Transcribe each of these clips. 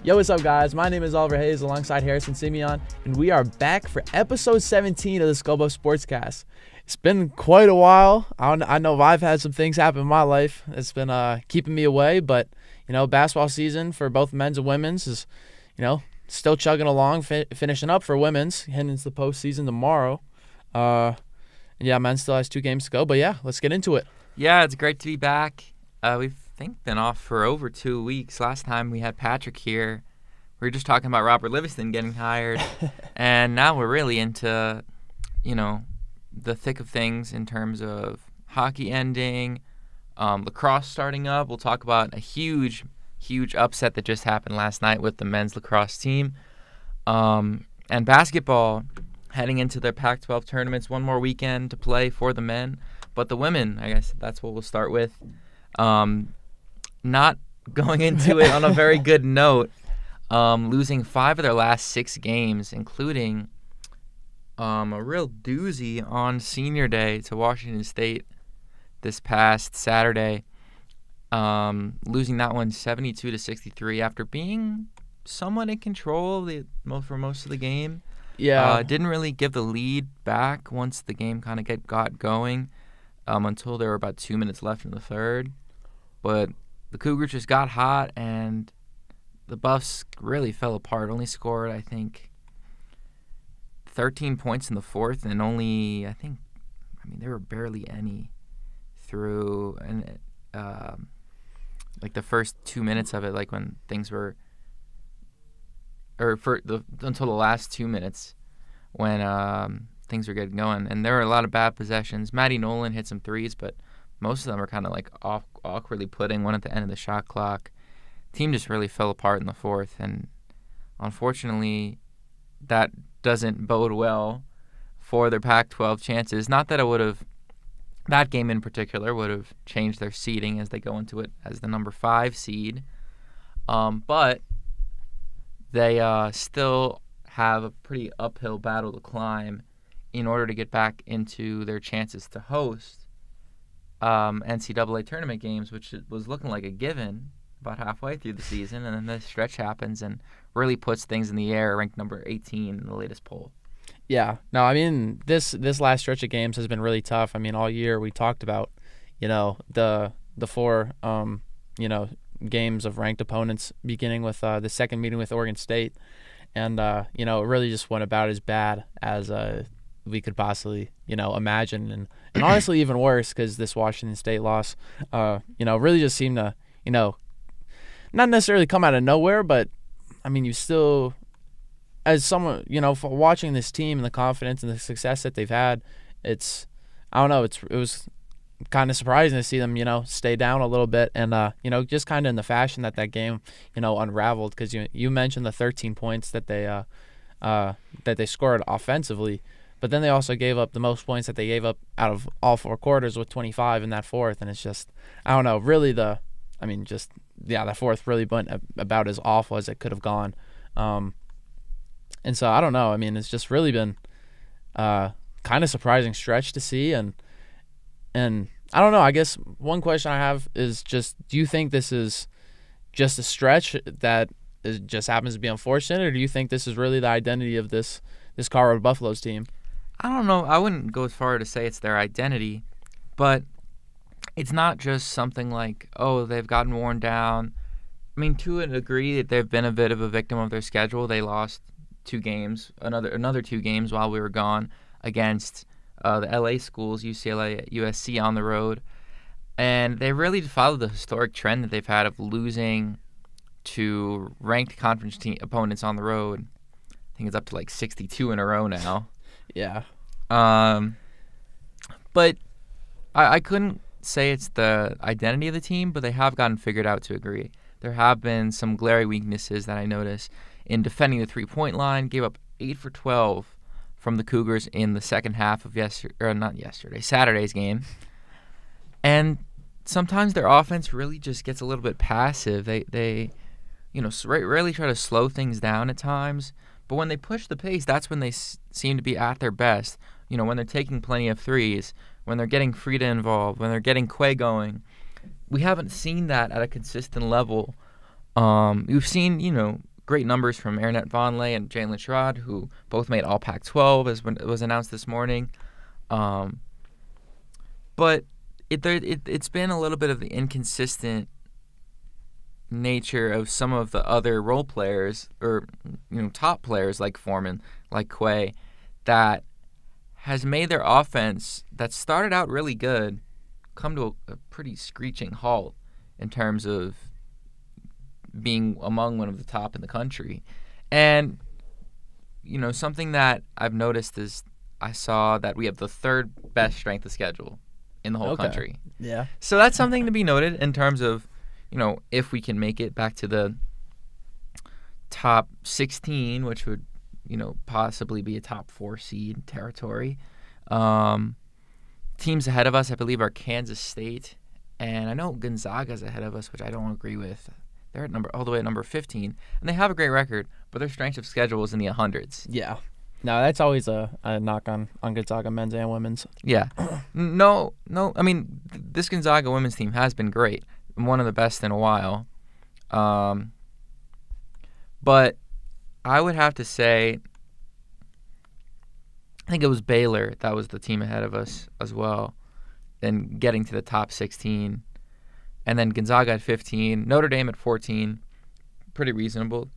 Yo, what's up, guys? My name is Oliver Hayes alongside Harrison Simeon, and we are back for episode 17 of the Scope of SportsCast. It's been quite a while. I know I've had some things happen in my life. It's been keeping me away, but, basketball season for both men's and women's is, still chugging along, finishing up for women's, heading into the postseason tomorrow. Men's still has 2 games to go, but let's get into it. Yeah, it's great to be back. We've been off for over 2 weeks. Last time we had Patrick here, we were just talking about Robert Livingston getting hired, and now we're really into, the thick of things in terms of hockey ending, lacrosse starting up. We'll talk about a huge upset that just happened last night with the men's lacrosse team, and basketball heading into their Pac-12 tournaments. One more weekend to play for the men, but the women, I guess that's what we'll start with. Not going into it on a very good note, losing 5 of their last 6 games, including a real doozy on Senior Day to Washington State this past Saturday, losing that one 72-63 after being somewhat in control for most of the game. Yeah. Didn't really give the lead back once the game kind of got going, until there were about 2 minutes left in the third. But the Cougars just got hot, and the Buffs really fell apart. Only scored, I think, 13 points in the fourth, and only, there were barely any through the first 2 minutes of it, like when things were, until the last 2 minutes when things were getting going. And there were a lot of bad possessions. Maddie Nolan hit some threes, but most of them were kind of like awkwardly putting one at the end of the shot clock. Team just really fell apart in the fourth, and unfortunately, that doesn't bode well for their Pac-12 chances. Not that that game in particular would have changed their seeding as they go into it as the number 5 seed, but they still have a pretty uphill battle to climb in order to get back into their chances to host NCAA tournament games, which was looking like a given about halfway through the season, and then this stretch happens and really puts things in the air, ranked number 18 in the latest poll. Yeah. No, this last stretch of games has been really tough. All year we talked about, the 4, games of ranked opponents, beginning with the second meeting with Oregon State, and it really just went about as bad as we could possibly, imagine, and honestly even worse, because this Washington State loss, really just seemed to, not necessarily come out of nowhere, but you still, as someone, for watching this team and the confidence and the success that they've had, it was kind of surprising to see them, stay down a little bit, and just kind of in the fashion that game, unraveled, because you mentioned the 13 points that they scored offensively. But then they also gave up the most points that they gave up out of all 4 quarters, with 25 in that fourth. And it's just, really that fourth really went about as awful as it could have gone. And so, I don't know. It's just really been kind of surprising stretch to see. And I don't know. I guess one question I have is just, do you think this is just a stretch that just happens to be unfortunate, or do you think this is really the identity of this Colorado Buffaloes team? I don't know. I wouldn't go as far to say it's their identity, but it's not just something like, they've gotten worn down. To a degree, they've been a bit of a victim of their schedule. They lost 2 games, another 2 games while we were gone, against the LA schools, UCLA, USC on the road, and they really followed the historic trend that they've had of losing to ranked conference opponents on the road. I think it's up to like 62 in a row now. Yeah. But I couldn't say it's the identity of the team, but they have gotten figured out to a degree. There have been some glaring weaknesses that I noticed in defending the 3-point line. Gave up 8 for 12 from the Cougars in the second half of Saturday's game. And sometimes their offense really just gets a little bit passive. They really try to slow things down at times. But when they push the pace, that's when they seem to be at their best. When they're taking plenty of threes, when they're getting Frida involved, when they're getting Quay we haven't seen that at a consistent level. We've seen, great numbers from Aaronette Vonleh and Jalen Sherrod, who both made All Pac-12, as when it was announced this morning. But it's been a little bit of the inconsistent nature of some of the other role players, or top players like Foreman, like Quay, that has made their offense that started out really good come to a pretty screeching halt in terms of being among one of the top in the country. And something that I've noticed is I saw that we have the third best strength of schedule in the whole country. Yeah. So that's something to be noted in terms of, if we can make it back to the top 16, which would, possibly be a top 4 seed territory. Teams ahead of us, I believe, are Kansas State, and I know Gonzaga's ahead of us, which I don't agree with. They're at all the way at number 15, and they have a great record, but their strength of schedule is in the 100s. Yeah. No, that's always a knock on Gonzaga men's and women's. Yeah. No. I mean, this Gonzaga women's team has been great, one of the best in a while. But I would have to say, I think it was Baylor that was the team ahead of us as well, and getting to the top 16. And then Gonzaga at 15, Notre Dame at 14, pretty reasonable.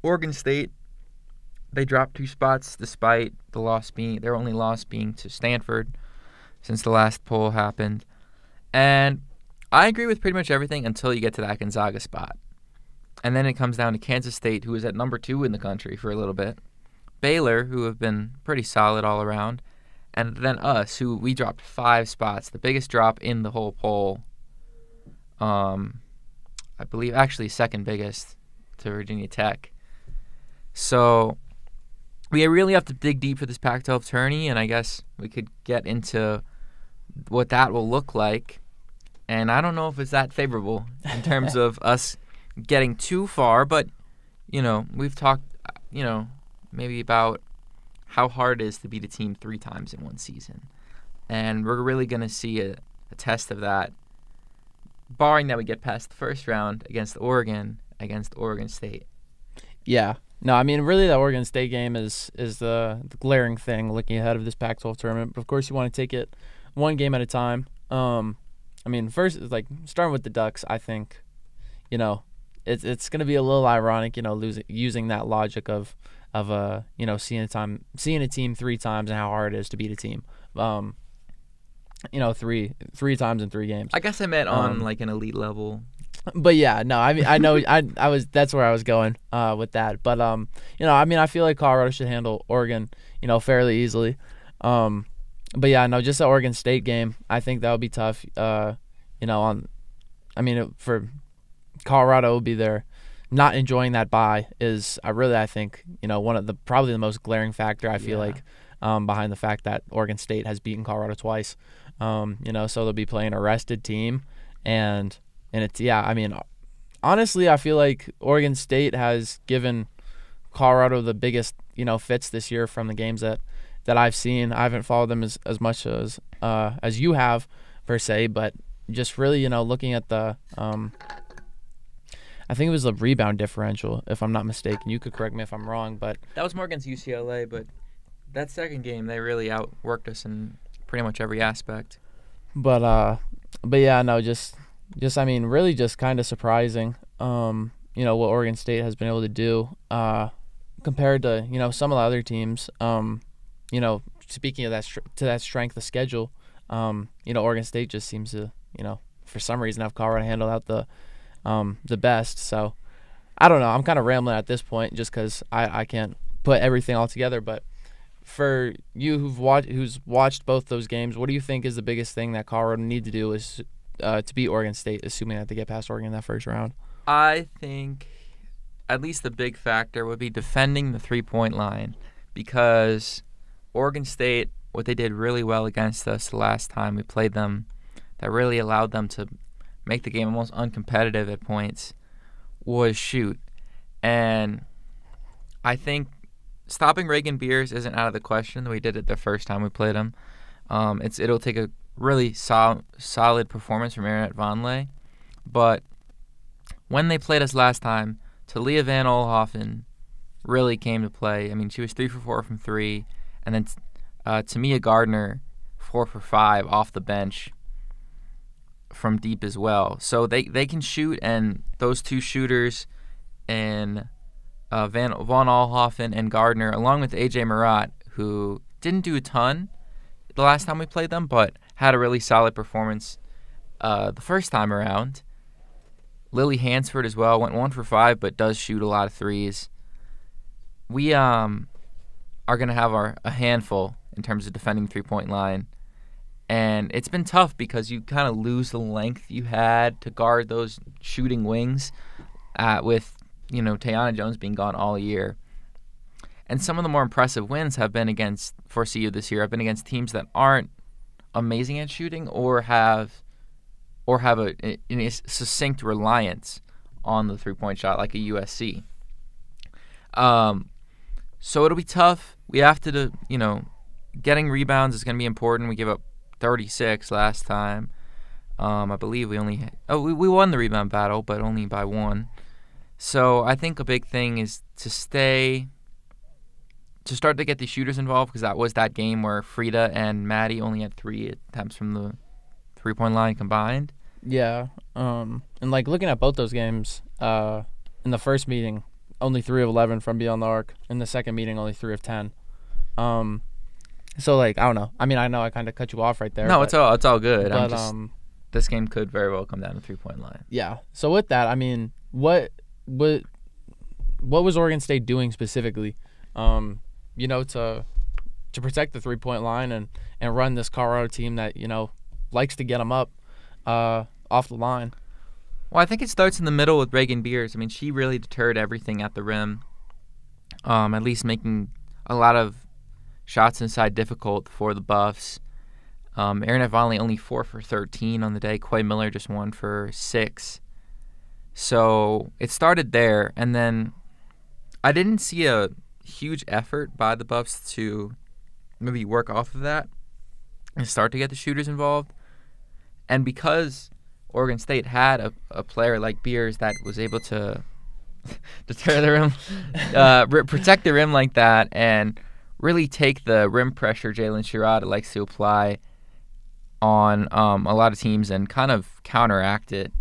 Oregon State, they dropped 2 spots despite their only loss being to Stanford since the last poll happened. And I agree with pretty much everything until you get to that Gonzaga spot. And then it comes down to Kansas State, who was at number 2 in the country for a little bit. Baylor, who have been pretty solid all around. And then us, who we dropped 5 spots, the biggest drop in the whole poll. I believe actually second biggest to Virginia Tech. So we really have to dig deep for this Pac-12 tourney, and I guess we could get into what that will look like. And I don't know if it's that favorable in terms of us getting too far, but, we've talked, maybe about how hard it is to beat a team 3 times in one season. And we're really going to see a test of that, barring that we get past the first round against Oregon State. Yeah. No, I mean, really, the Oregon State game is the glaring thing looking ahead of this Pac-12 tournament. But, of course, you want to take it one game at a time. I mean, first, like, starting with the Ducks, I think, it's going to be a little ironic, using that logic of seeing a team 3 times and how hard it is to beat a team. Three times in 3 games. I guess I meant on like an elite level. But yeah, no, I mean, I know that's where I was going with that. But I mean, I feel like Colorado should handle Oregon, fairly easily. But yeah, no, just the Oregon State game, I think that would be tough. For Colorado will be there. Not enjoying that bye is I think one of the probably the most glaring factor I feel like behind the fact that Oregon State has beaten Colorado twice. So they'll be playing a rested team, and it's I mean, honestly, I feel like Oregon State has given Colorado the biggest fits this year from the games that I've seen. I haven't followed them as much as you have per se, but just really looking at the I think it was the rebound differential, if I'm not mistaken. You could correct me if I'm wrong, but that was more against UCLA. But that second game, they really outworked us in pretty much every aspect. But yeah, no, just I mean, really just kind of surprising. What Oregon State has been able to do compared to some of the other teams. Speaking of that strength of schedule, Oregon State just seems to for some reason have Colorado handle out the best. So I don't know. I'm kind of rambling at this point just because I can't put everything all together. But for you who's watched both those games, what do you think is the biggest thing that Colorado need to do is to beat Oregon State, assuming that they get past Oregon in that first round? I think at least the big factor would be defending the 3-point line, because Oregon State, what they did really well against us the last time we played them, that really allowed them to make the game almost uncompetitive at points, was shoot. And I think stopping Reagan Beers isn't out of the question. We did it the first time we played him. It'll take a really solid performance from Aaronette Vonleh. But when they played us last time, Talia Van Olhoffen really came to play. I mean, she was 3 for 4 from 3, and then Tamia Gardner 4 for 5 off the bench from deep as well. So they can shoot, and those two shooters and Van Olhoffen and Gardner, along with AJ Murat, who didn't do a ton the last time we played them, but had a really solid performance the first time around. Lily Hansford as well went 1 for 5, but does shoot a lot of threes. We are going to have a handful in terms of defending three-point line. And it's been tough because you kind of lose the length you had to guard those shooting wings with, Tayana Jones being gone all year. And some of the more impressive wins have been for CU this year, have been against teams that aren't amazing at shooting or have a succinct reliance on the three-point shot like a USC. So it'll be tough. We have to, getting rebounds is going to be important. We gave up 36 last time. I believe we won the rebound battle, but only by 1. So I think a big thing is to start to get the shooters involved, because that was that game where Frida and Maddie only had 3 attempts from the three-point line combined. Yeah. And looking at both those games, in the first meeting, only 3 of 11 from beyond the arc. In the second meeting, only 3 of 10. So I don't know. I mean, I know I kind of cut you off right there. No, it's all good. But this game could very well come down to three-point line. Yeah. So with that, I mean, what was Oregon State doing specifically, to protect the three-point line and run this Colorado team that likes to get them up off the line? Well, I think it starts in the middle with Reagan Beers. I mean, she really deterred everything at the rim, at least making a lot of shots inside difficult for the Buffs. Erin Vonley only 4 for 13 on the day. Quay Miller just 1 for 6. So it started there, and then I didn't see a huge effort by the Buffs to maybe work off of that and start to get the shooters involved. And because Oregon State had a player like Beers that was able to deter the rim, protect the rim like that, and really take the rim pressure Jalen Sherrod likes to apply on a lot of teams and kind of counteract it.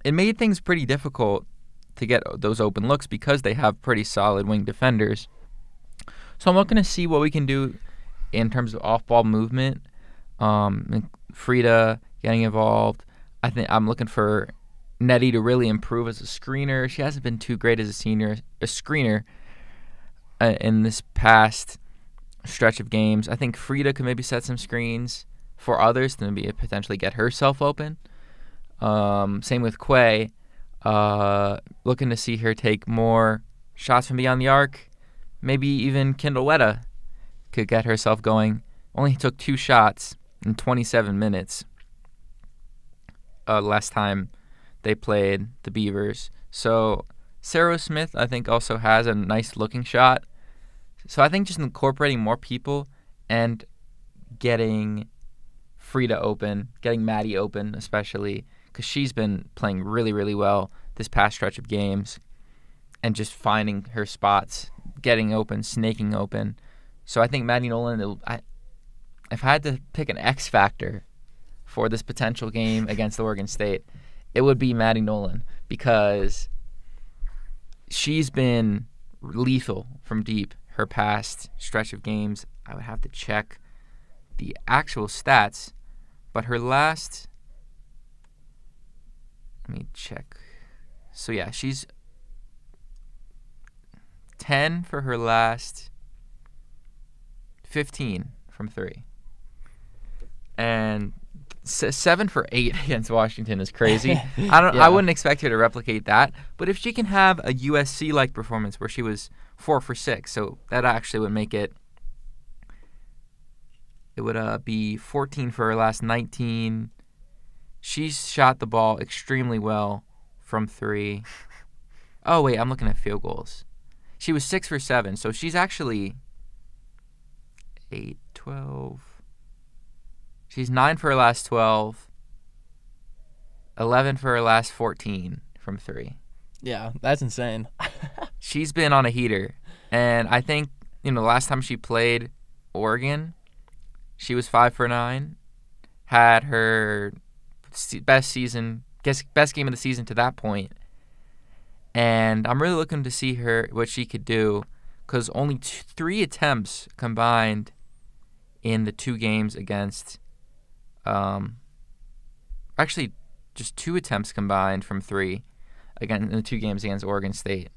It made things pretty difficult to get those open looks because they have pretty solid wing defenders. So I'm looking to see what we can do in terms of off-ball movement. Frida getting involved. I think I'm looking for Nettie to really improve as a screener. She hasn't been too great as a screener in this past stretch of games. I think Frida could maybe set some screens for others to maybe potentially get herself open. Same with Quay. Looking to see her take more shots from beyond the arc. Maybe even Kendall Wetta could get herself going. Only took 2 shots in 27 minutes last time they played the Beavers. So Sarah Smith, I think, also has a nice looking shot. So I think just incorporating more people and getting Frida open, getting Maddie open especially, because she's been playing really, really well this past stretch of games, and just finding her spots, getting open, snaking open. So I think Maddie Nolan, if I had to pick an X factor for this potential game against Oregon State, it would be Maddie Nolan, because she's been lethal from deep her past stretch of games. I would have to check the actual stats, but her last... Let me check. So, yeah, she's 10 for her last 15 from 3. And 7 for 8 against Washington is crazy. I wouldn't expect her to replicate that. But if she can have a USC-like performance where she was 4 for 6, so that actually would make it... It would be 14 for her last 19. She's shot the ball extremely well from 3. Oh, wait, I'm looking at field goals. She was 6 for 7, so she's actually 8, 12. She's 9 for her last 12, 11 for her last 14 from 3. Yeah, that's insane. She's been on a heater. And I think, the last time she played Oregon, she was 5 for 9, had her best game of the season to that point. And I'm really looking to see what she could do, because only 3 attempts combined in the 2 games against, actually just 2 attempts combined from 3 again in the 2 games against Oregon State.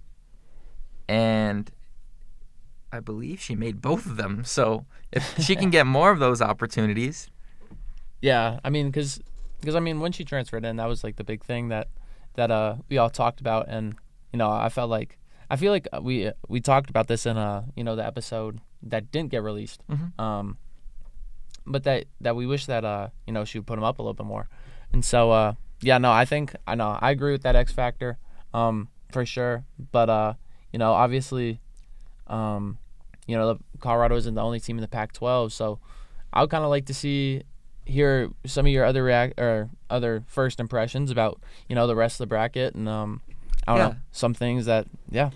And I believe she made both of them. So if she can get more of those opportunities. Yeah, I mean, because when she transferred in, that was like the big thing that we all talked about, and I feel like we talked about this in the episode that didn't get released. Mm-hmm. But that we wish that she would put them up a little bit more, and so I agree with that X factor, for sure. But obviously, Colorado isn't the only team in the Pac-12, so I would kind of like to hear some of your other first impressions about the rest of the bracket, and I don't know, some things that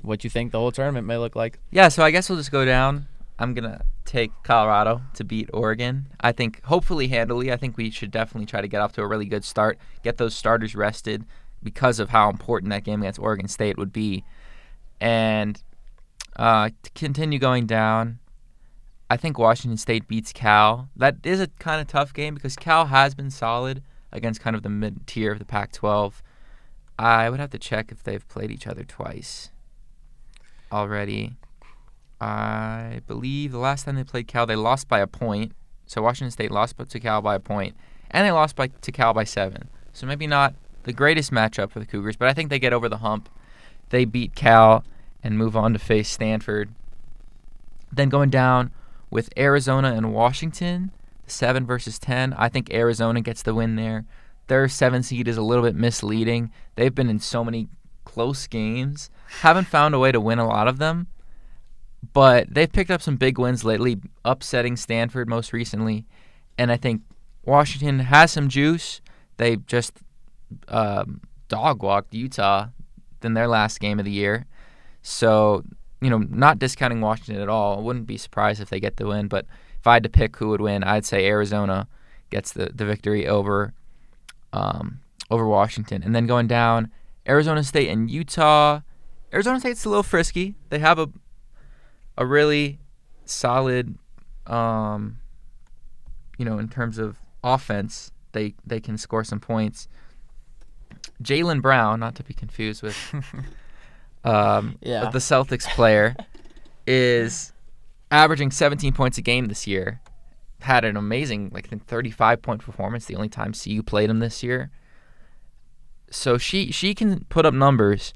what you think the whole tournament may look like. Yeah, so I guess we'll just go down. I'm gonna take Colorado to beat Oregon. I think hopefully handily. I think we should definitely try to get off to a really good start, get those starters rested because of how important that game against Oregon State would be, and to continue going down. I think Washington State beats Cal. That is a kind of tough game because Cal has been solid against kind of the mid-tier of the Pac-12. I would have to check if they've played each other twice already. I believe the last time they played Cal, they lost by a point. So Washington State lost to Cal by a point, and they lost to Cal by 7. So maybe not the greatest matchup for the Cougars, but I think they get over the hump. They beat Cal and move on to face Stanford. Then going down with Arizona and Washington, 7 versus 10. I think Arizona gets the win there. Their 7 seed is a little bit misleading. They've been in so many close games. Haven't found a way to win a lot of them. But they've picked up some big wins lately, upsetting Stanford most recently. And I think Washington has some juice. They just dog-walked Utah in their last game of the year. So, not discounting Washington at all. I wouldn't be surprised if they get the win. But if I had to pick who would win, I'd say Arizona gets the victory over Washington. And then going down, Arizona State and Utah. Arizona State's a little frisky. They have a really solid, in terms of offense, they can score some points. Jaylen Brown, not to be confused with the Celtics player, is averaging 17 points a game this year. Had an amazing, 35-point performance the only time CU played him this year. So she can put up numbers,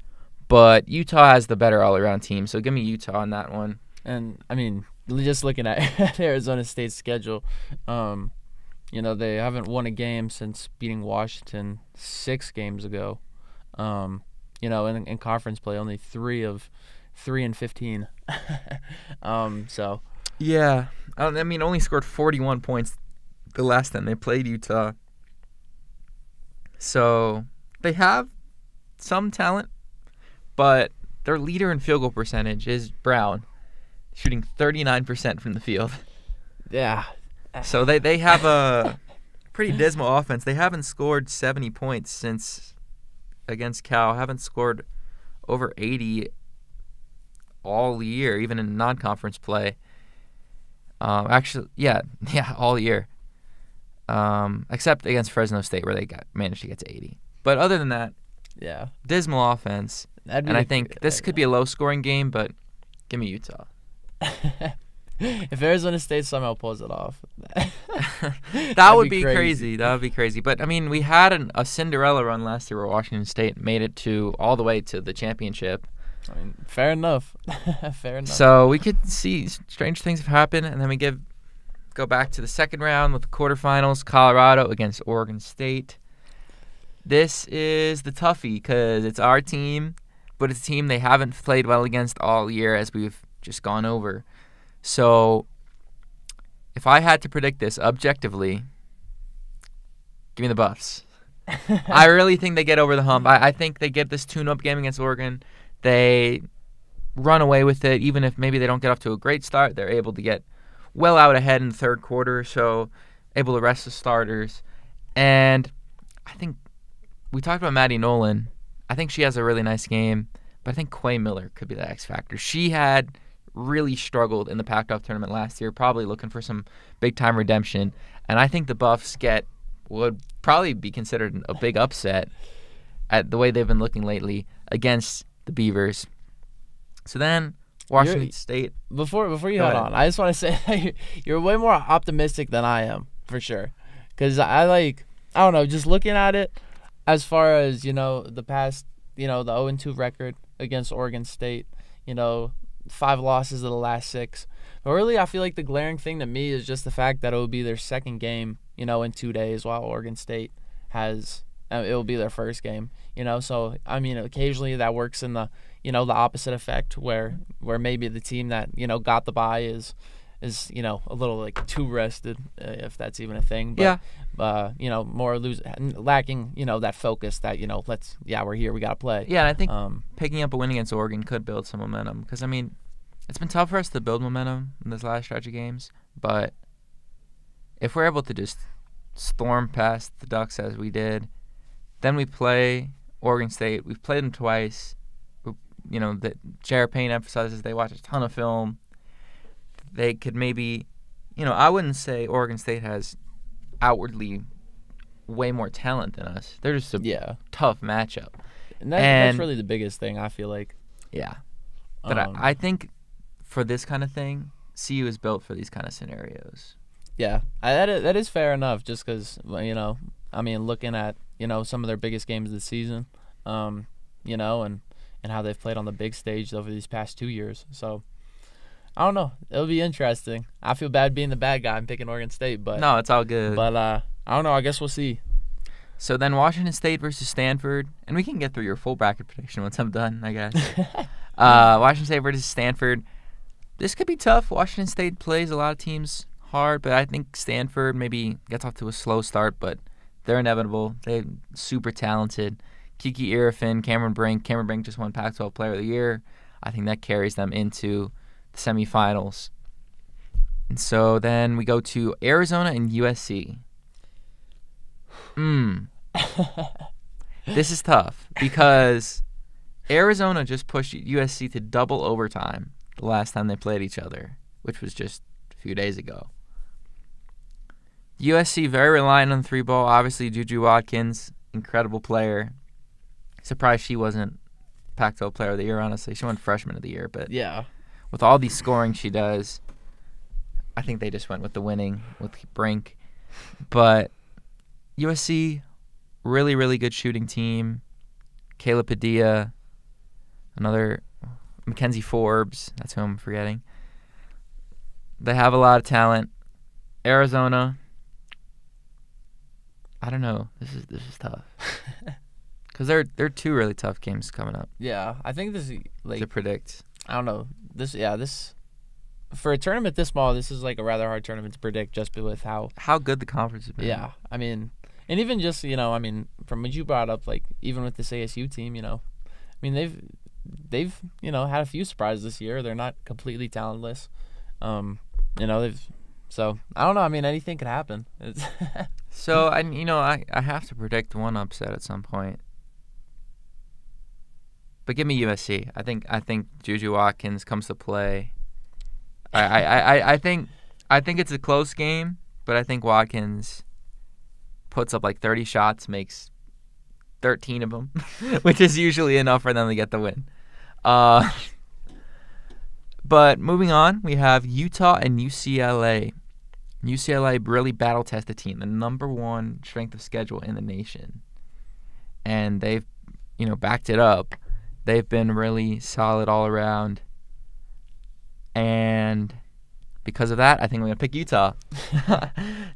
but Utah has the better all-around team. So give me Utah on that one. And, I mean, just looking at Arizona State's schedule, they haven't won a game since beating Washington 6 games ago. In conference play, only 3 of 3-15. So. Yeah. Only scored 41 points the last time they played Utah. So they have some talent, but their leader in field goal percentage is Brown, shooting 39% from the field. Yeah. So they have a pretty dismal offense. They haven't scored 70 points since against Cal. Haven't scored over 80 all year, even in non-conference play. All year. Except against Fresno State where they managed to get to 80. But other than that, dismal offense. And I think this could be a low-scoring game, but give me Utah. If Arizona State somehow pulls it off, that would be crazy. That would be crazy. But we had a Cinderella run last year where Washington State made it all the way to the championship. Fair enough. Fair enough. So we could see strange things have happened, and then we go back to the second round with the quarterfinals: Colorado against Oregon State. This is the toughie because it's our team, but it's a team they haven't played well against all year, as we've just gone over. So if I had to predict this objectively, give me the Buffs. I really think they get over the hump. I think they get this tune-up game against Oregon. They run away with it, even if maybe they don't get off to a great start. They're able to get well out ahead in the third quarter, so able to rest the starters. And I think we talked about Maddie Nolan. I think she has a really nice game, but I think Quay Miller could be the X factor. She had really struggled in the Pac-12 tournament last year, probably looking for some big-time redemption. And I think the Buffs would probably be considered a big upset at the way they've been looking lately against the Beavers. So then Washington State. Before you head on, I just want to say you're way more optimistic than I am, for sure. Because I don't know, just looking at it as far as, the past, the 0-2 record against Oregon State, 5 losses of the last 6. But really, I feel like the glaring thing to me is just the fact that it will be their second game, in 2 days, while Oregon State it will be their first game, So, I mean, occasionally that works in the, the opposite effect where maybe the team that, got the bye is a little too rested, if that's even a thing. But, yeah. More lacking, that focus that, we're here, we got to play. Yeah, and I think picking up a win against Oregon could build some momentum because, I mean, it's been tough for us to build momentum in this last stretch of games, but if we're able to just storm past the Ducks as we did, then we play Oregon State. We've played them twice. That Jared Payne emphasizes they watch a ton of film. They could maybe, I wouldn't say Oregon State has outwardly way more talent than us. They're just a tough matchup. And that's really the biggest thing, I feel like. Yeah. But I think for this kind of thing, CU is built for these kind of scenarios. Yeah, that is fair enough just because, looking at, some of their biggest games of the season, and how they've played on the big stage over these past 2 years. So, I don't know. It'll be interesting. I feel bad being the bad guy and picking Oregon State, but no, it's all good. But I don't know. I guess we'll see. So then Washington State versus Stanford, and we can get through your full bracket prediction once I'm done, I guess. Washington State versus Stanford. This could be tough. Washington State plays a lot of teams hard, but I think Stanford maybe gets off to a slow start, but they're inevitable. They're super talented. Kiki Irifin, Cameron Brink. Cameron Brink just won Pac-12 Player of the Year. I think that carries them into the semifinals. And so then we go to Arizona and USC. This is tough because Arizona just pushed USC to double overtime the last time they played each other, which was just a few days ago. USC very reliant on the 3-ball. Obviously, Juju Watkins, incredible player. Surprised she wasn't Pac-12 Player of the Year, honestly. She won Freshman of the Year, but yeah, with all the scoring she does, I think they just went with the winning with Brink. But USC, really, really good shooting team. Kayla Padilla, another Mackenzie Forbes. That's who I'm forgetting. They have a lot of talent. Arizona, I don't know. This is tough because they're 2 really tough games coming up. Yeah, I think this is to predict. I don't know. This for a tournament this small, this is a rather hard tournament to predict just with how good the conference has been. Yeah, I mean, and even just from what you brought up, even with this ASU team, they've had a few surprises this year. They're not completely talentless. So I don't know. I mean, anything could happen. So I have to predict one upset at some point. But give me USC. I think Juju Watkins comes to play. I think it's a close game, but I think Watkins puts up 30 shots, makes 13 of them, which is usually enough for them to get the win. But moving on, we have Utah and UCLA. UCLA really battle-tested team, the number 1 strength of schedule in the nation. And they've, backed it up. They've been really solid all around. And because of that, I think I'm going to pick Utah.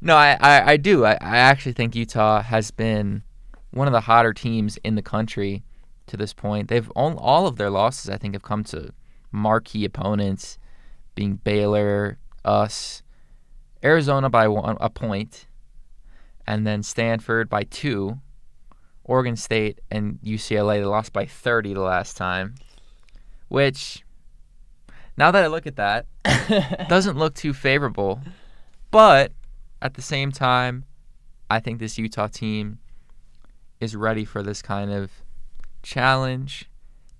No, I do. I actually think Utah has been one of the hotter teams in the country to this point. All of their losses, I think, have come to marquee opponents, being Baylor, us, Arizona by a point, and then Stanford by 2. Oregon State and UCLA, they lost by 30 the last time, which, now that I look at that, doesn't look too favorable. But at the same time, I think this Utah team is ready for this kind of challenge.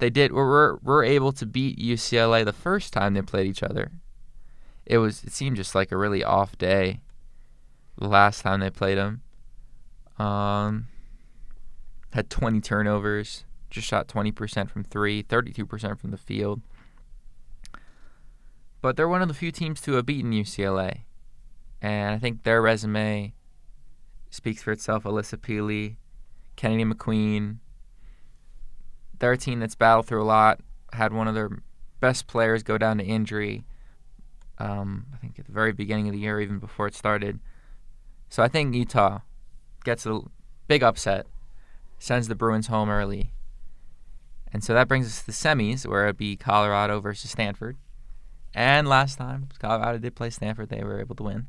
We're able to beat UCLA the first time they played each other. It seemed just like a really off day the last time they played them. Had 20 turnovers, just shot 20% from three, 32% from the field. But they're one of the few teams to have beaten UCLA. And I think their resume speaks for itself. Alyssa Peely, Kennedy McQueen. They're a team that's battled through a lot, had one of their best players go down to injury, I think at the very beginning of the year, even before it started. So I think Utah gets a big upset, sends the Bruins home early. And so that brings us to the semis, where it'd be Colorado versus Stanford. And last time Colorado did play Stanford, they were able to win.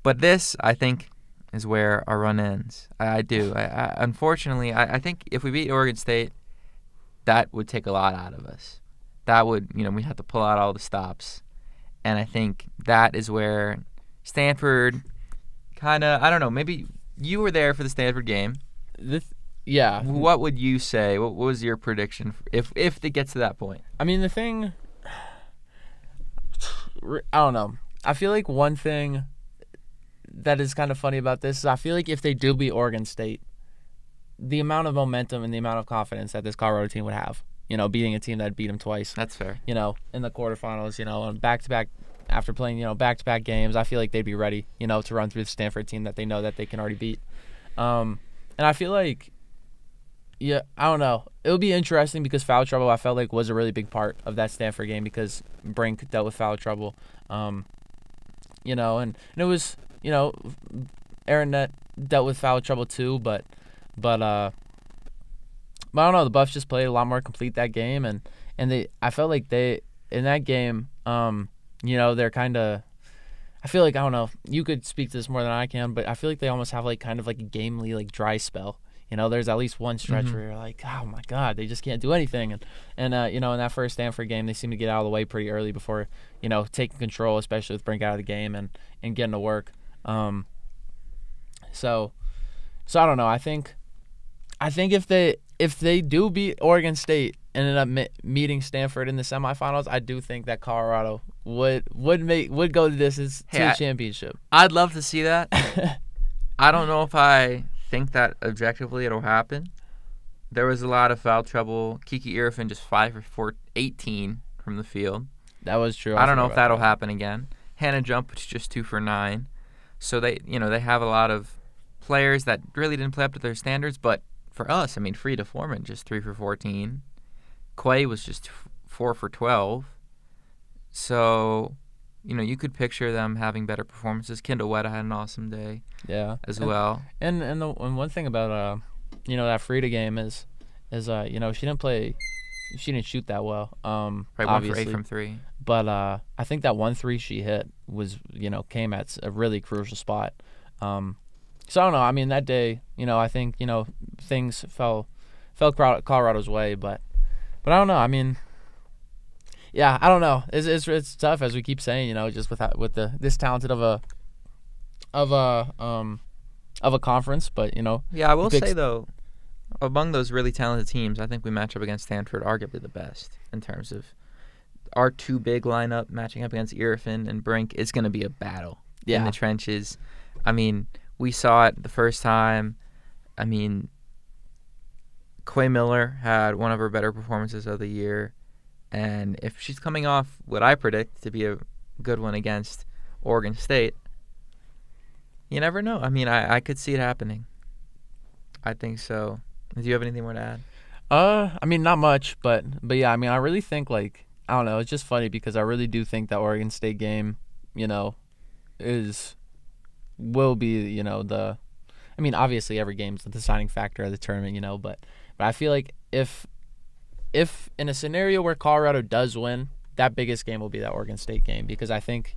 But this, I think, is where our run ends. I do. Unfortunately, I think if we beat Oregon State, that would take a lot out of us. That would, we'd have to pull out all the stops. And I think that is where Stanford kind of, I don't know, maybe you were there for the Stanford game. Yeah. What would you say? What was your prediction if it gets to that point? I mean, the thing, I don't know. I feel like one thing that is kind of funny about this is I feel like if they do beat Oregon State, the amount of momentum and the amount of confidence that this Colorado team would have, beating a team that beat them twice. That's fair. In the quarterfinals, and back-to-back, after playing, back-to-back games, I feel like they'd be ready, to run through the Stanford team that they know that they can already beat. And I feel like, I don't know. It would be interesting because foul trouble, I felt like, was a really big part of that Stanford game because Brink dealt with foul trouble. And it was, Aaron Nett dealt with foul trouble too, but I don't know. The Buffs just played a lot more complete that game, and I felt like they in that game, they're kind of. I feel like, I don't know. You could speak to this more than I can, but I feel like they almost have kind of a gamely dry spell. There's at least one stretch where you're like, oh my God, they just can't do anything. And in that first Stanford game, they seem to get out of the way pretty early before, taking control, especially with Brink out of the game and getting to work. So I don't know. I think if they do beat Oregon State and end up meeting Stanford in the semifinals, I do think that Colorado would go the distance to the championship. I'd love to see that. I don't know if I think that objectively it'll happen. There was a lot of foul trouble. Kiki Irfin just 5 for 18 from the field. That was true. I don't know if that'll happen again. Hannah Jump was just 2 for 9. So they have a lot of players that really didn't play up to their standards. But for us, Frida Foreman just 3 for 14. Quay was just 4 for 12. So, you could picture them having better performances. Kendall Wetta had an awesome day. Yeah. As well. And one thing about that Frida game is she didn't play. She didn't shoot that well. Right, obviously. 1 for 8 from 3. But I think that 1-3 she hit was came at a really crucial spot. So I don't know. That day, I think things fell Colorado's way, but I don't know. Yeah, I don't know. It's tough, as we keep saying. Just with this talented of a conference, but Yeah, I will say though, among those really talented teams, I think we match up against Stanford arguably the best in terms of our 2 big lineup matching up against Irfin and Brink. It's going to be a battle in the trenches. We saw it the first time. Quay Miller had one of her better performances of the year. And if she's coming off what I predict to be a good one against Oregon State, you never know. I could see it happening. I think so. Do you have anything more to add? Not much, but yeah, I really think, I don't know, it's just funny because I really do think that Oregon State game, will be, obviously every game's the deciding factor of the tournament, but I feel like if in a scenario where Colorado does win, that biggest game will be that Oregon State game, because I think,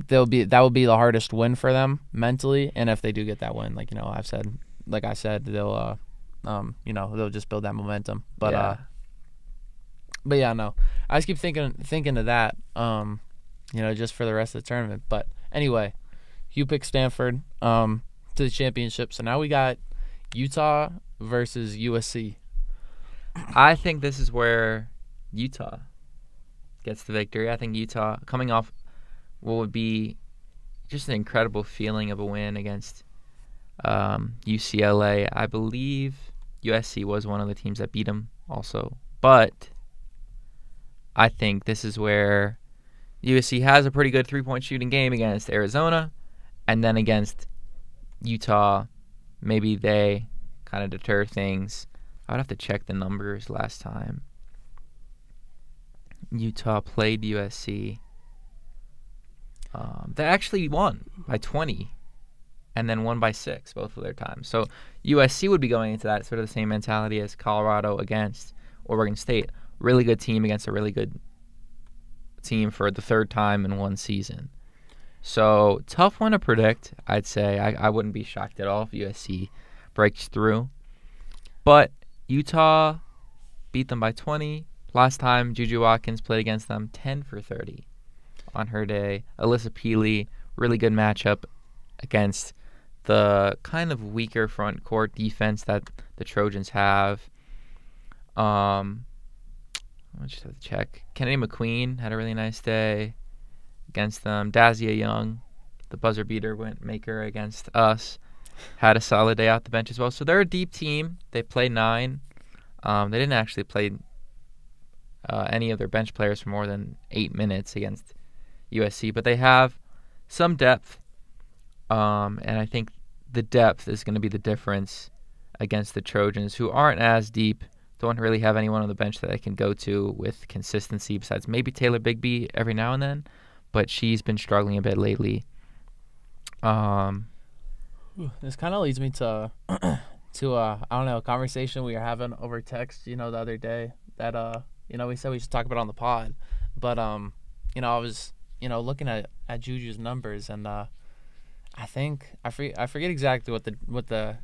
that will be the hardest win for them mentally. And if they do get that win, like I said, they'll they'll just build that momentum. But yeah, no, I just keep thinking of that. Just for the rest of the tournament. But anyway, you picked Stanford to the championship. So now we got Utah versus USC. I think this is where Utah gets the victory. I think Utah, coming off what would be just an incredible feeling of a win against UCLA. I believe USC was one of the teams that beat them also. But I think this is where USC has a pretty good three-point shooting game against Arizona, and then against Utah, maybe they kind of deter things. I would have to check the numbers last time Utah played USC. They actually won by 20 and then won by 6 both of their times. So USC would be going into that sort of the same mentality as Colorado against Oregon State. Really good team against a really good team for the third time in one season. So tough one to predict, I'd say. I wouldn't be shocked at all if USC breaks through. But Utah beat them by 20. Last time Juju Watkins played against them, 10 for 30 on her day. Alyssa Peely, really good matchup against the kind of weaker front court defense that the Trojans have. I just have to check. Kennedy McQueen had a really nice day against them. Dazia Young, the buzzer beater maker against us, had a solid day out the bench as well. So they're a deep team. They played 9. They didn't actually play any of their bench players for more than 8 minutes against USC, but they have some depth, and I think the depth is going to be the difference against the Trojans, who aren't as deep, don't really have anyone on the bench that they can go to with consistency besides maybe Taylor Bigby every now and then, but she's been struggling a bit lately. This kind of leads me to I don't know, a conversation we were having over text, the other day that we said we should talk about on the pod, but I was looking at Juju's numbers, and I forget exactly what the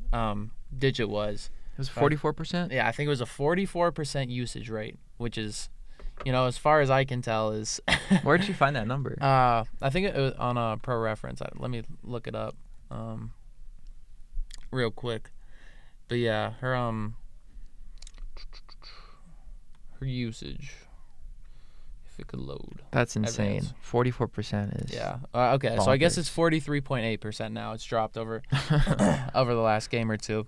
digit was. It was 44%? Yeah, I think it was a 44% usage rate, which is, as far as I can tell, is. Where did you find that number? I think it was on a Pro Reference. Let me look it up real quick. But yeah, her usage, if it could load. That's insane. 44% is. Yeah. Okay. bonkers. So I guess it's 43.8% now. It's dropped over over the last game or two.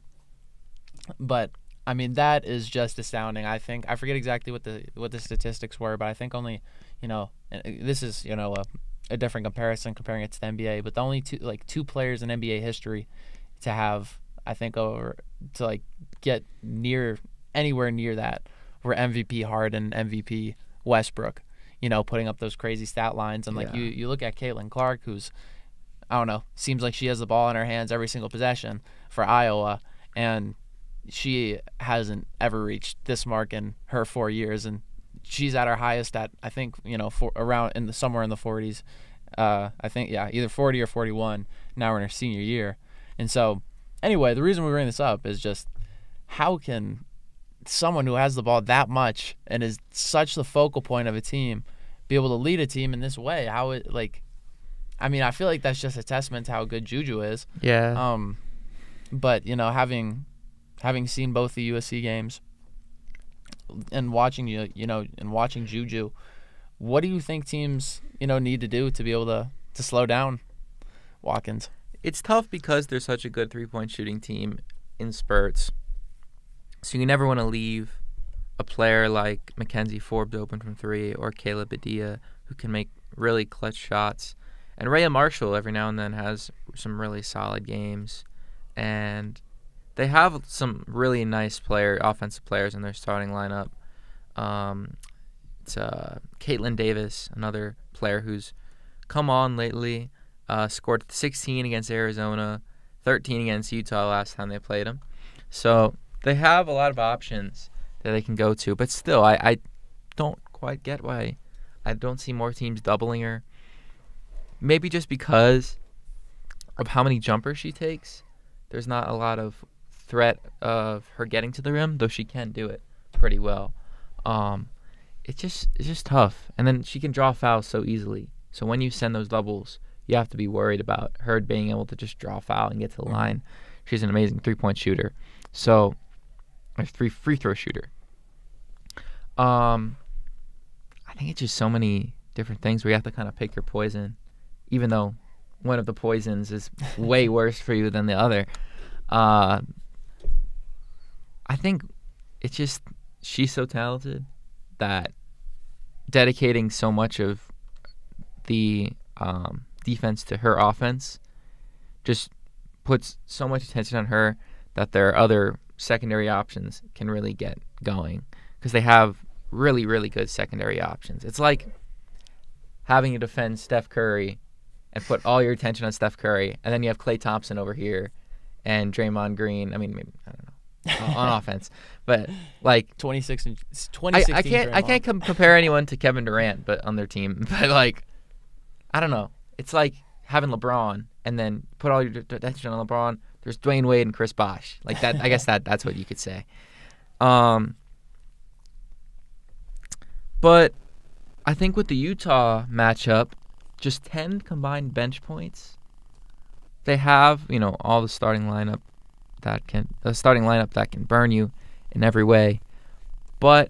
But I mean, that is just astounding. I think I forget exactly what the statistics were, but I think only, this is a different comparison comparing it to the NBA. But the only two players in NBA history to have, I think, get anywhere near that were MVP Harden and MVP Westbrook. Putting up those crazy stat lines, and you look at Caitlin Clark, who's, I don't know, seems like she has the ball in her hands every single possession for Iowa, and she hasn't ever reached this mark in her 4 years, and she's at her highest at, I think, somewhere in the 40s. I think, either 40 or 41. Now we're in her senior year. And so, anyway, the reason we bring this up is just how can someone who has the ball that much and is such the focal point of a team be able to lead a team in this way? I feel like that's just a testament to how good Juju is. Yeah. But, having seen both the USC games and watching Juju, what do you think teams, need to do to be able to slow down Watkins? It's tough because they're such a good three-point shooting team in spurts. So you never want to leave a player like Mackenzie Forbes open from 3 or Kayla Badia, who can make really clutch shots. And Rhea Marshall every now and then has some really solid games. And they have some really nice offensive players in their starting lineup. It's Caitlin Davis, another player who's come on lately, scored 16 against Arizona, 13 against Utah last time they played them. So they have a lot of options that they can go to. But still, I don't quite get why I don't see more teams doubling her. maybe just because of how many jumpers she takes, there's not a lot of threat of her getting to the rim, though she can do it pretty well. It's just tough. And then she can draw fouls so easily. So when you send those doubles, you have to be worried about her being able to just draw foul and get to the line. She's an amazing three-point shooter. So, a free throw shooter. I think it's just so many different things where you have to kind of pick your poison, even though one of the poisons is way worse for you than the other. I think it's just she's so talented that dedicating so much of the defense to her offense just puts so much attention on her that their other secondary options can really get going because they have really, really good secondary options. It's like having to defend Steph Curry and put all your attention on Steph Curry, and then you have Klay Thompson over here and Draymond Green. I mean, maybe, I don't know, on offense, but like 2016. I can't compare anyone to Kevin Durant, but on their team. But like, I don't know. It's like having LeBron and then put all your attention on LeBron. There's Dwayne Wade and Chris Bosh. Like that. I guess that's what you could say. But I think with the Utah matchup, just 10 combined bench points. They have, all the starting lineup that can burn you in every way, but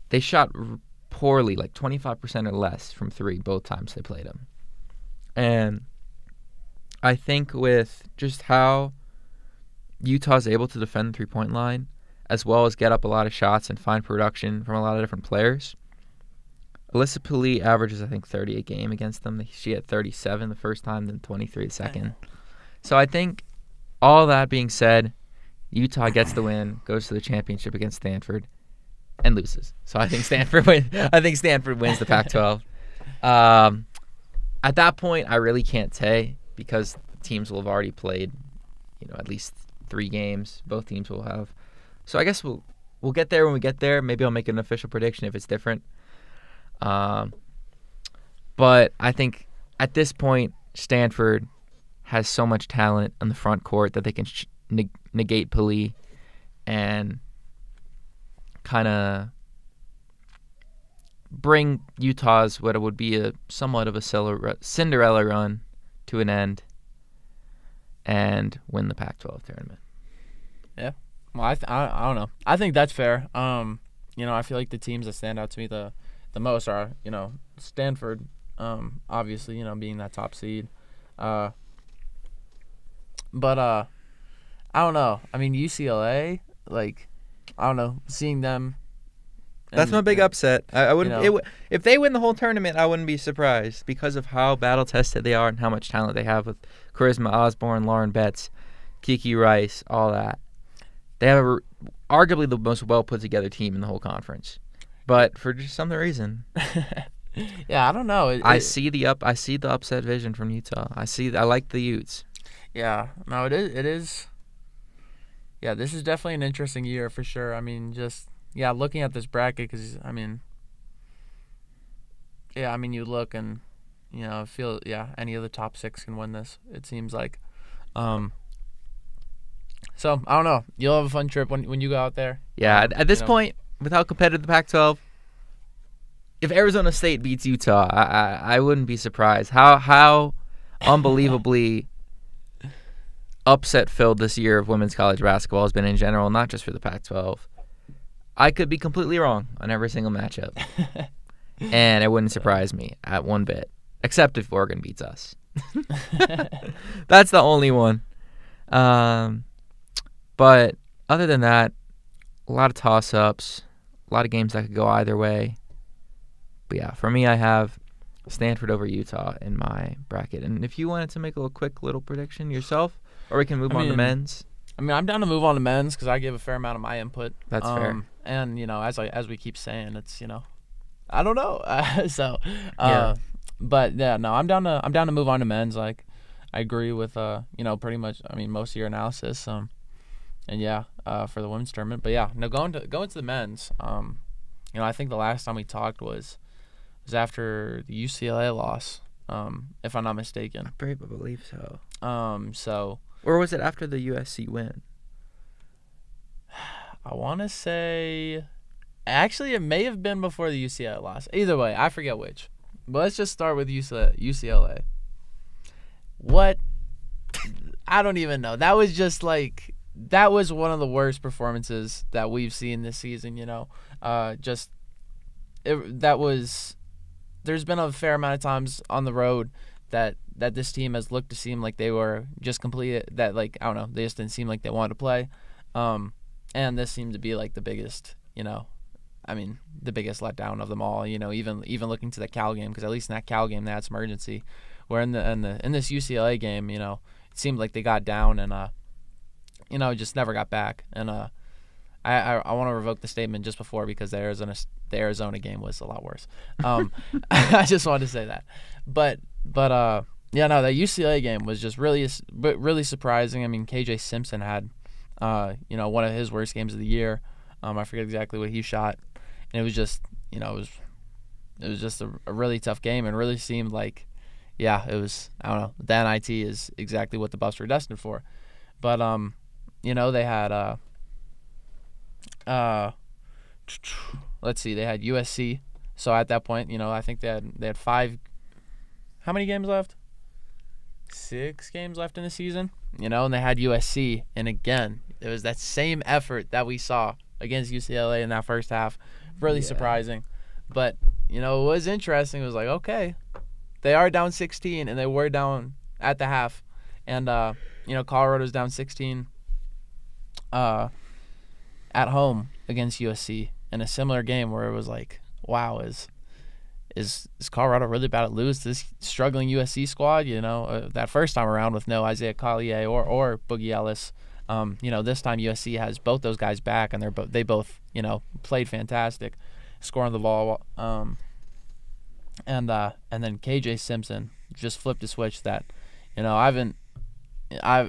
they shot poorly, like 25% or less from three both times they played them. And I think with just how Utah's able to defend the three-point line, as well as get up a lot of shots and find production from a lot of different players, Alyssa Pili averages, I think, 30 a game against them. She had 37 the first time, then 23 the second. So I think all that being said, Utah gets the win, goes to the championship against Stanford, and loses. So I think Stanford wins the Pac-12. At that point, I really can't say because teams will have already played, at least 3 games. Both teams will have. So I guess we'll get there when we get there. Maybe I'll make an official prediction if it's different. But I think at this point, Stanford has so much talent on the front court that they can negate Pili and kind of bring Utah's what it would be a somewhat of a Cinderella run to an end and win the Pac-12 tournament. Yeah. Well, I don't know. I think that's fair. I feel like the teams that stand out to me the most are, Stanford, obviously, being that top seed. But I don't know. I mean, UCLA, like, I don't know, seeing them. That's my big upset. I wouldn't. If they win the whole tournament, I wouldn't be surprised because of how battle tested they are and how much talent they have with Charisma Osborne, Lauren Betts, Kiki Rice, all that. They have arguably the most well put together team in the whole conference, but for just some reason, yeah, I don't know. I see the upset vision from Utah. I like the Utes. Yeah, no, it is. Yeah, this is definitely an interesting year for sure. I mean, looking at this bracket, because you look and feel any of the top 6 can win this. It seems like, so I don't know. You'll have a fun trip when you go out there. Yeah, at this point, with how competitive the Pac-12, if Arizona State beats Utah, I wouldn't be surprised. How unbelievably upset filled this year of women's college basketball has been in general, not just for the Pac-12. I could be completely wrong on every single matchup, and it wouldn't surprise me at one bit, except if Oregon beats us. That's the only one. But other than that, a lot of toss-ups, a lot of games that could go either way. But yeah, for me, I have Stanford over Utah in my bracket. And if you wanted to make a quick little prediction yourself, or we can move on to men's. I'm down to move on to men's because I give a fair amount of my input. That's fair. And as we keep saying, it's I don't know. Yeah. But yeah, no, I'm down to move on to men's. Like, I agree with pretty much. I mean, most of your analysis. And yeah, for the women's tournament. But yeah, no, going to the men's. I think the last time we talked was after the UCLA loss. if I'm not mistaken. I believe so. So Or was it after the USC win? I want to say, actually, it may have been before the UCLA loss. Either way, I forget which. But let's just start with UCLA. What? I don't even know. That was just like, that was one of the worst performances that we've seen this season, there's been a fair amount of times on the road that this team has looked to seem like they were just completed, that, like, I don't know, they just didn't seem like they wanted to play. And this seemed to be like the biggest, the biggest letdown of them all, even looking to the Cal game, because at least in that Cal game they had some urgency. Where in this UCLA game, it seemed like they got down and just never got back. And I want to revoke the statement just before, because the Arizona game was a lot worse. I just wanted to say that. But that UCLA game was just really surprising. I mean, KJ Simpson had one of his worst games of the year. I forget exactly what he shot, and it was just it was just a really tough game, and really seemed like, it was, I don't know, the NIT is exactly what the Buffs were destined for. But they had let's see, they had USC. So at that point, I think they had 5. How many games left? 6 games left in the season. And they had USC, and again, it was that same effort that we saw against UCLA in that first half. Really surprising. But, it was interesting. It was like, okay, they are down 16, and they were down at the half. And, Colorado's down 16 at home against USC in a similar game where it was like, wow, is Colorado really about to lose to this struggling USC squad? That first time around with no Isaiah Collier or Boogie Ellis. This time USC has both those guys back, and they both played fantastic, scoring the ball. And then KJ Simpson just flipped a switch that, I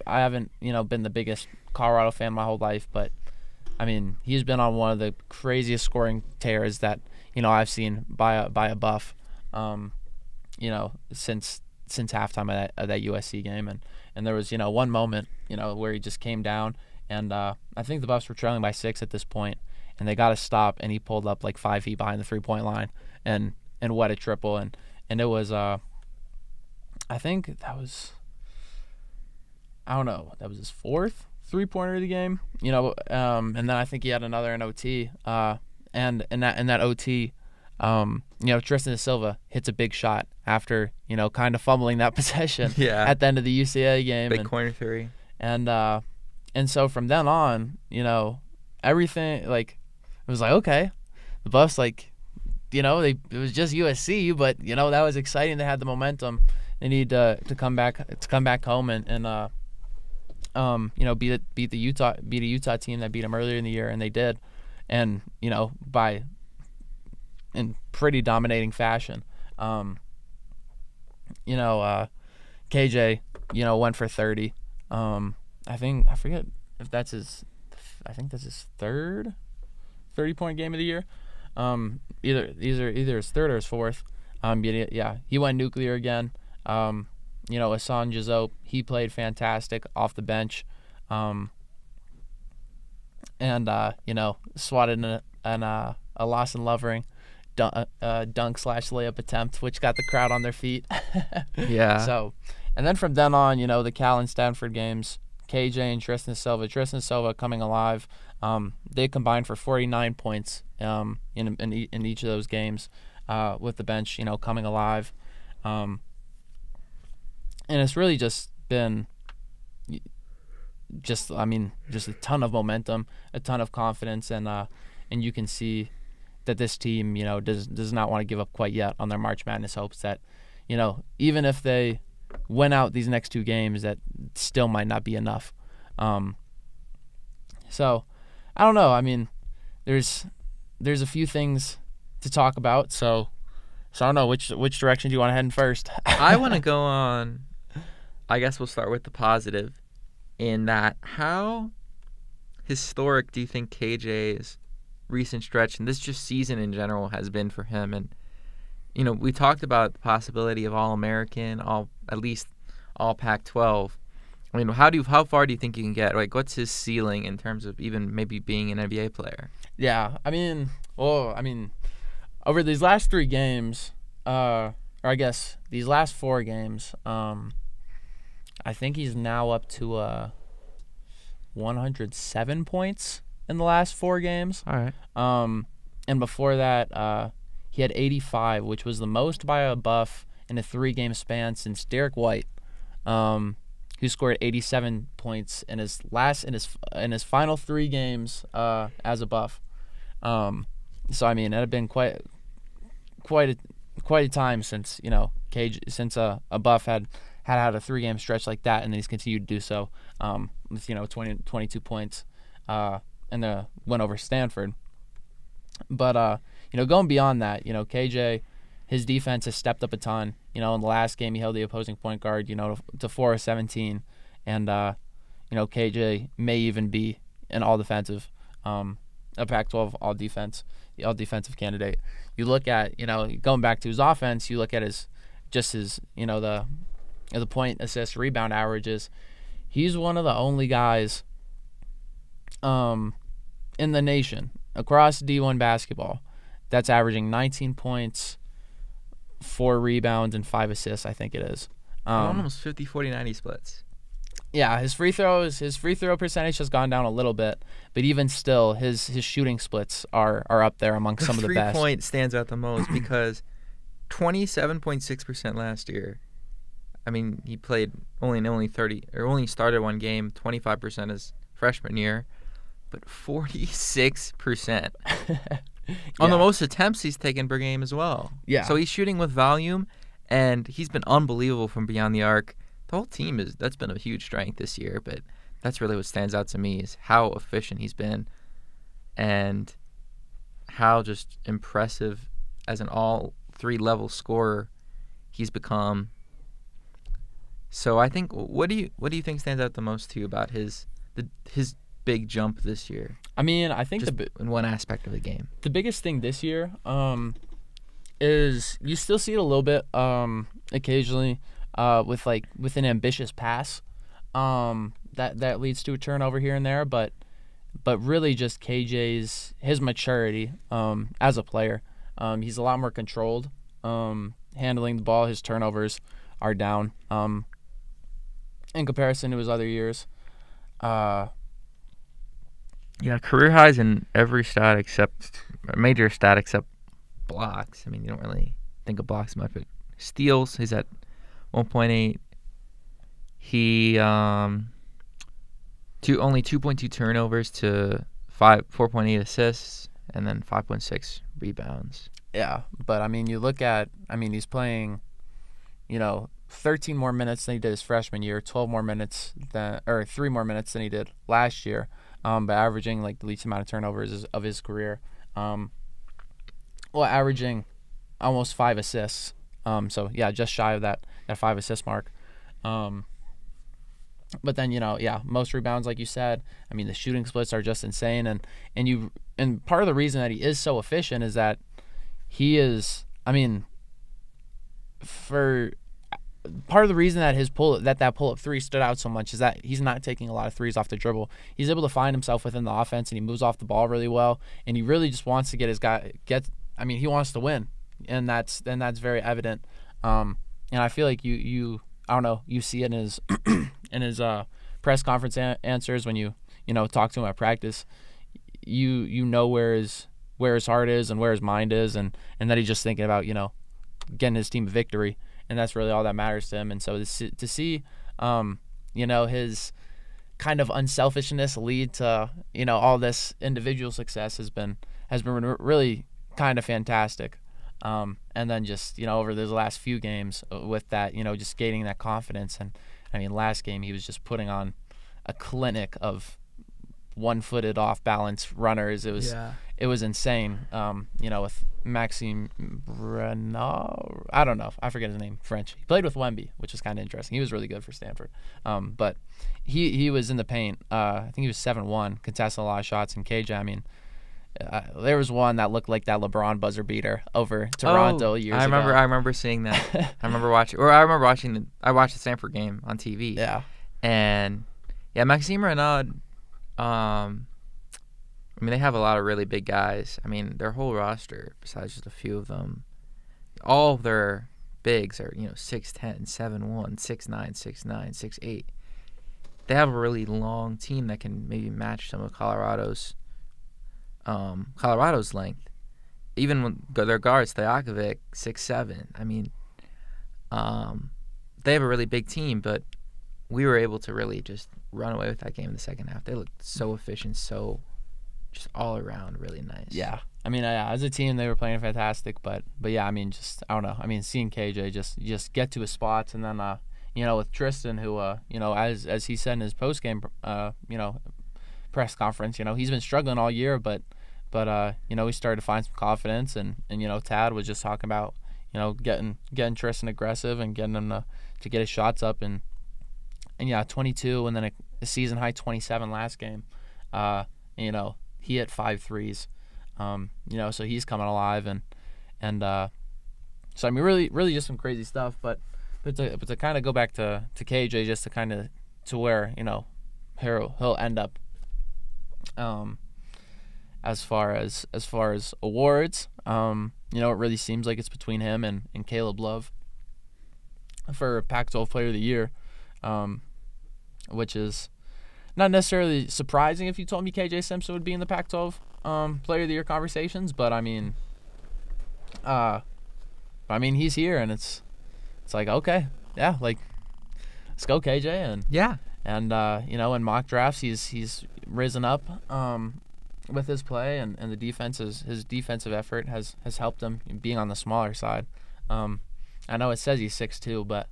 haven't been the biggest Colorado fan my whole life, but I mean, he's been on one of the craziest scoring tears that I've seen by a Buff, since halftime of that USC game, and there was one moment where he just came down, and I think the Buffs were trailing by 6 at this point, and they got to stop, and he pulled up like 5 feet behind the 3-point line and wet a triple, and it was I think that was, I don't know, that was his 4th 3-pointer of the game, and then I think he had another in OT, and in that OT, Tristan da Silva hits a big shot after kind of fumbling that possession at the end of the UCLA game, big corner 3, and so from then on, everything, like, it was like, okay, the Buffs, like, it was just USC, but that was exciting. They had the momentum. They need to come back home and beat a Utah team that beat them earlier in the year, and they did, and in pretty dominating fashion. KJ went for 30. I forget if that's his. I think that's his 3rd 30-point game of the year. Either his 3rd or his 4th. He went nuclear again. Hassan Jazop, he played fantastic off the bench. Swatted a Lawson Lovering dunk/layup attempt, which got the crowd on their feet. Yeah. So, and then from then on, the Cal and Stanford games, KJ and Tristan da Silva coming alive. They combined for 49 points in each of those games, with the bench coming alive. And it's really just been just a ton of momentum, a ton of confidence, and you can see that this team does not want to give up quite yet on their March Madness hopes. That even if they win out these next 2 games, that still might not be enough. So I don't know. I mean, there's a few things to talk about. So I don't know which direction do you want to head in first. I want to go on. I guess we'll start with the positive. In that, how historic do you think KJ's recent stretch and this just season in general has been for him? And we talked about the possibility of All-American, at least all Pac-12. I mean, how far do you think you can get? Like, what's his ceiling in terms of even maybe being an NBA player? Yeah, I mean, over these last 3 games, or I guess these last 4 games, I think he's now up to 107 points in the last 4 games. All right. And before that, he had 85, which was the most by a Buff in a 3-game span since Derek White, who scored 87 points in his final 3 games as a Buff. So I mean, it had been quite a time since a Buff had a 3-game stretch like that, and then he's continued to do so with 22 points and the win over Stanford. But going beyond that, KJ, his defense has stepped up a ton. In the last game he held the opposing point guard to 4 of 17, and KJ may even be an all-defensive, a Pac-12 all-defensive candidate. You look at going back to his offense, you look at his the point, assist, rebound averages. He's one of the only guys in the nation across D1 basketball that's averaging 19 points, 4 rebounds, and 5 assists, I think it is. Almost 50-40-90 splits. Yeah, his free throw percentage has gone down a little bit, but even still, his shooting splits are up there among some of the best. 3-point stands out the most because 27.6% last year. I mean, he played only started 1 game, 25% his freshman year, but 46% on the most attempts he's taken per game as well. Yeah. So he's shooting with volume, and he's been unbelievable from beyond the arc. The whole team that's been a huge strength this year, but that's really what stands out to me is how efficient he's been and how just impressive as an all 3-level scorer he's become. So I think, what do you think stands out the most to you about his big jump this year? I mean, I think just in one aspect of the game, the biggest thing this year is you still see it a little bit occasionally with an ambitious pass that leads to a turnover here and there, but really just his maturity as a player. He's a lot more controlled handling the ball. His turnovers are down in comparison to his other years. Yeah, career highs in every major stat except blocks. I mean, you don't really think of blocks much, but steals, he's at 1.8. He only 2.2 turnovers to 4.8 assists, and then 5.6 rebounds. Yeah, but I mean, he's playing, 13 more minutes than he did his freshman year, 3 more minutes than he did last year. But averaging the least amount of turnovers of his career. Averaging almost 5 assists. So yeah, just shy of that 5 assist mark. But then most rebounds, like you said. I mean, the shooting splits are just insane, and part of the reason that he is so efficient is that he is. I mean, part of the reason that that pull-up 3 stood out so much is that he's not taking a lot of threes off the dribble. He's able to find himself within the offense, and he moves off the ball really well, and he really just wants to he wants to win, and that's very evident. And I feel like you I don't know, you see it in his press conference answers when you talk to him at practice. You know where his heart is and where his mind is, and that he's just thinking about getting his team a victory. And that's really all that matters to him. And so to see, his kind of unselfishness lead to, all this individual success has been really kind of fantastic. And then just, over those last few games with that, just gaining that confidence. And I mean, last game he was just putting on a clinic of one-footed off-balance runners. It was insane. With Maxime Renaud, I don't know, I forget his name, French. He played with Wemby, which is kind of interesting. He was really good for Stanford. But he was in the paint. I think he was 7-1, contesting a lot of shots. And KJ, I mean, there was one that looked like that LeBron buzzer beater over Toronto years ago. I remember seeing that. I remember watching I watched the Stanford game on TV. Yeah. And yeah, Maxime Renaud, I mean, they have a lot of really big guys. I mean, their whole roster, besides just a few of them, all of their bigs are, 6'10", 7'1", 6'9", 6'9", 6'8". They have a really long team that can maybe match some of Colorado's length. Even when their guards, Stojakovic, 6'7". I mean, they have a really big team, but we were able to really just run away with that game in the second half. They looked so efficient, so just all around really nice. Yeah. I mean, as a team, they were playing fantastic, but yeah, I mean, just I don't know. I mean, seeing KJ just get to his spots, and then with Tristan, who as he said in his post game press conference, he's been struggling all year, but he started to find some confidence, and Tad was just talking about getting Tristan aggressive and getting him to get his shots up, and 22, and then a season high 27 last game. He hit 5 threes. So he's coming alive, and so I mean, really just some crazy stuff. But to kind of go back to KJ, just to kind of to where he'll end up. As far as awards, it really seems like it's between him and Caleb Love for Pac-12 Player of the Year, which is not necessarily surprising if you told me KJ Simpson would be in the Pac-12 Player of the Year conversations, but I mean, he's here, and it's like, okay, yeah, like, let's go KJ, and in mock drafts he's risen up with his play, and his defensive effort has helped him being on the smaller side. I know it says he's 6'2", but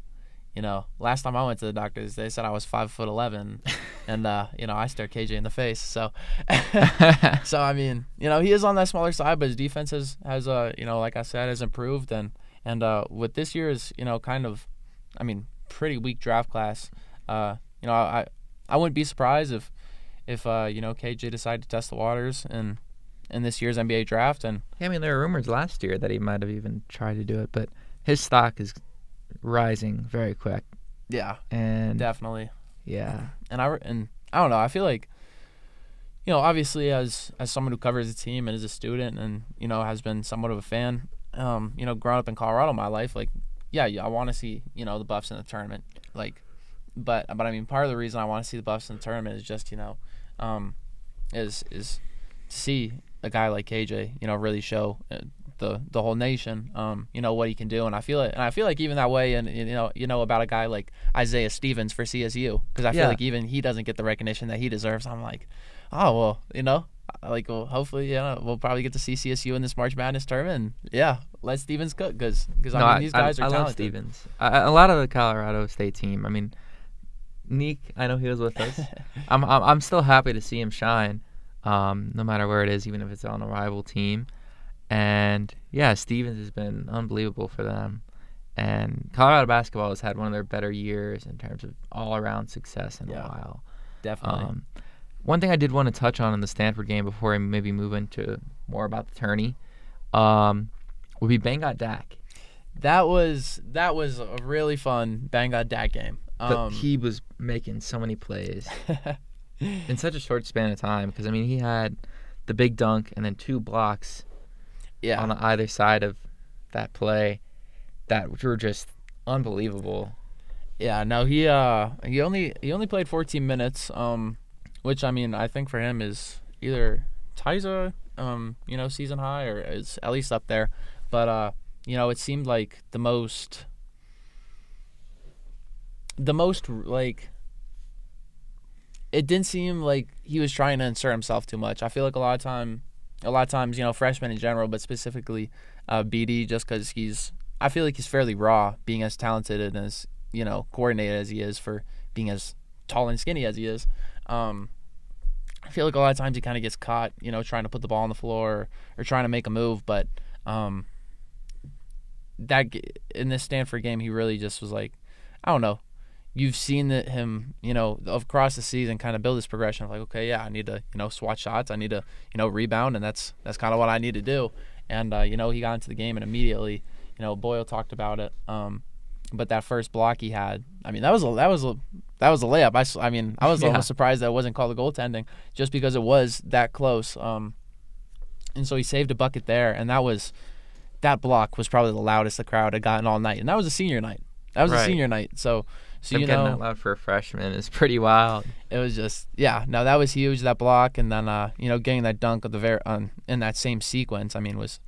last time I went to the doctors, they said I was 5'11", and I stared KJ in the face. So, so I mean, he is on that smaller side, but his defense has like I said, has improved, and with this year's kind of, I mean, pretty weak draft class, I wouldn't be surprised if KJ decided to test the waters in this year's NBA draft. And yeah, I mean, there were rumors last year that he might have even tried to do it, but his stock is rising very quick. Yeah, and definitely. Yeah, and I don't know. I feel like, obviously as someone who covers the team and is a student and has been somewhat of a fan, growing up in Colorado my life, like, yeah, I want to see the Buffs in the tournament, like, but I mean, part of the reason I want to see the Buffs in the tournament is just is to see a guy like KJ really show the whole nation what he can do, and I feel like even that way, and about a guy like Isaiah Stevens for CSU, because I feel like even he doesn't get the recognition that he deserves. I'm like, oh well, hopefully we'll probably get to see CSU in this March Madness tournament, and yeah, let Stevens cook, because I mean, these guys are talented. I love Stevens. A lot of the Colorado State team, I mean, Neek, I know he was with us. I'm still happy to see him shine, no matter where it is, even if it's on a rival team. And yeah, Stevens has been unbelievable for them. And Colorado basketball has had one of their better years in terms of all-around success in a while. Definitely. One thing I did want to touch on in the Stanford game before I maybe move into more about the tourney would be Bangat Dak. That was a really fun Bangat Dak game. But he was making so many plays in such a short span of time, because I mean, he had the big dunk and then 2 blocks on either side of that play that were just unbelievable. Yeah, no, he only played 14 minutes, which I mean, I think for him is either ties a season high, or is at least up there. But it seemed like the most like, it didn't seem like he was trying to insert himself too much. I feel like a lot of times, freshmen in general, but specifically BD, just because I feel like he's fairly raw, being as talented and as coordinated as he is, for being as tall and skinny as he is. I feel like a lot of times he kind of gets caught, trying to put the ball on the floor, or trying to make a move. But that in this Stanford game, he really just was like, I don't know, you've seen him, across the season kind of build this progression of like, okay, yeah, I need to, swatch shots. I need to, rebound, and that's kind of what I need to do. And, he got into the game and immediately, Boyle talked about it. But that first block he had, I mean, that was a layup. I was almost surprised that it wasn't called a goaltending just because it was that close. And so he saved a bucket there, and that block was probably the loudest the crowd had gotten all night. And that was a senior night. A senior night. So getting that loud for a freshman is pretty wild. It was just, that was huge, that block, and then getting that dunk at in that same sequence, I mean, was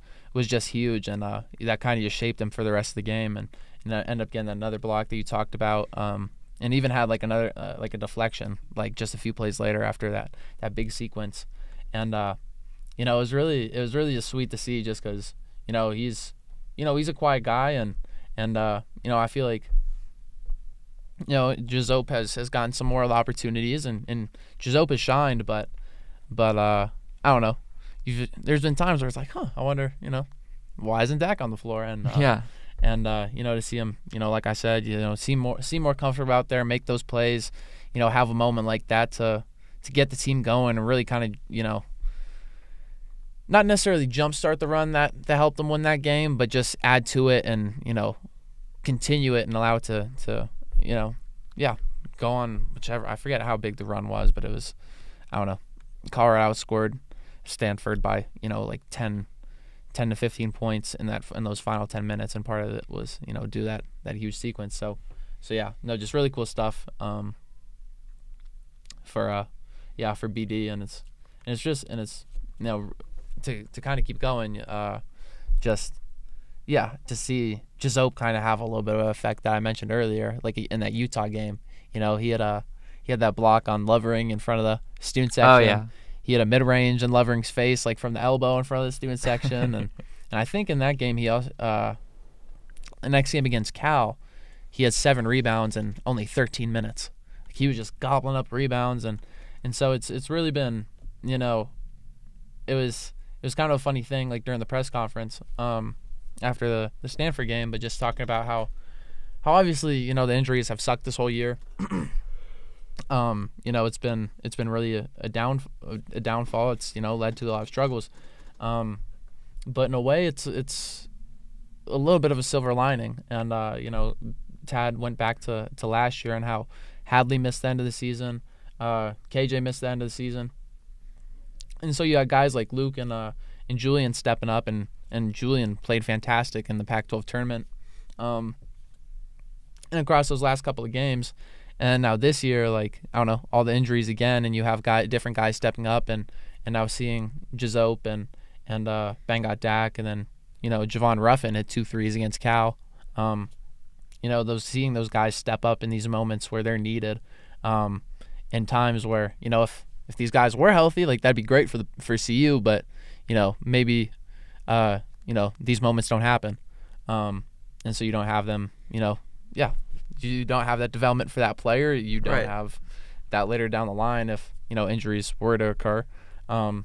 just huge, and that kind of just shaped him for the rest of the game, and ended up getting another block that you talked about, and even had like another like a deflection like just a few plays later after that big sequence, and it was really just sweet to see, just because he's a quiet guy, and I feel like Giuseppe has gotten some more opportunities, and Giuseppe has shined, but I don't know. There's been times where it's like, I wonder, why isn't Dak on the floor? And and to see him, like I said, seem more comfortable out there, make those plays, have a moment like that to get the team going and really kind of, not necessarily jumpstart the run that helped them win that game, but just add to it and continue it and allow it to go on whichever. I forget how big the run was, but it was, I don't know. Colorado outscored Stanford by like 10 to 15 points in those final 10 minutes, and part of it was do that huge sequence. So just really cool stuff for BD, and it's to kind of keep going, to see Giuseppe kind of have a little bit of an effect that I mentioned earlier, like in that Utah game. He had that block on Lovering in front of the student section. Oh yeah. He had a mid-range in Lovering's face, like from the elbow in front of the student section, and I think in that game he also the next game against Cal, he had 7 rebounds in only 13 minutes. Like, he was just gobbling up rebounds, and so it's really been, it was kind of a funny thing, like during the press conference after the Stanford game, but just talking about how obviously the injuries have sucked this whole year. It's been really a downfall. It's led to a lot of struggles, but in a way it's a little bit of a silver lining. And Tad went back to last year and how Hadley missed the end of the season, KJ missed the end of the season, and so you had guys like Luke and Julian stepping up, and Julian played fantastic in the Pac-12 tournament, and across those last couple of games. And now this year, like, I don't know, all the injuries again, and you have different guys stepping up, and now seeing Giuseppe and Bangot Dak, and then Javon Ruffin hit 2 threes against Cal. Seeing those guys step up in these moments where they're needed, in times where if these guys were healthy, like that'd be great for CU, but maybe these moments don't happen, and so you don't have them. You don't have that development for that player. You don't have that later down the line if injuries were to occur, and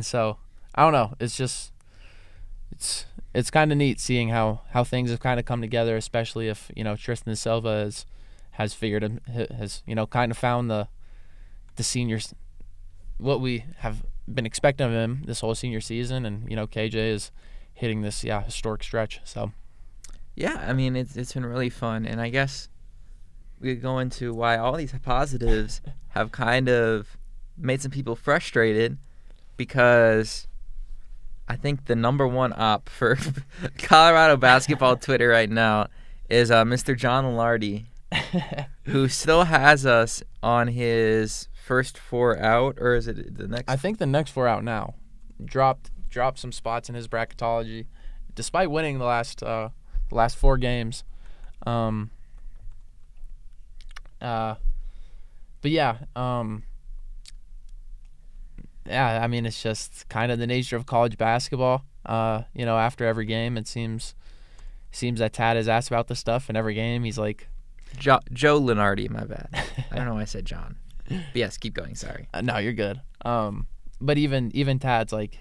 so I don't know. It's just it's kind of neat seeing how things have kind of come together, especially if Tristan Silva has kind of found the seniors, what we have been expecting of him this whole senior season, and KJ is hitting this historic stretch. So. Yeah, I mean, it's been really fun, and I guess we could go into why all these positives have kind of made some people frustrated, because I think the number one op for Colorado basketball Twitter right now is Mr. John Lardy, who still has us on his first 4 out, or is it the next? I think the next 4 out now. Dropped some spots in his bracketology, despite winning the last 4 games. But I mean, it's just kind of the nature of college basketball. After every game, it seems that Tad is asked about this stuff in every game. He's like, Joe Lenardi, my bad. I don't know why I said John. But yes, keep going. Sorry. No, you're good. But even Tad's like,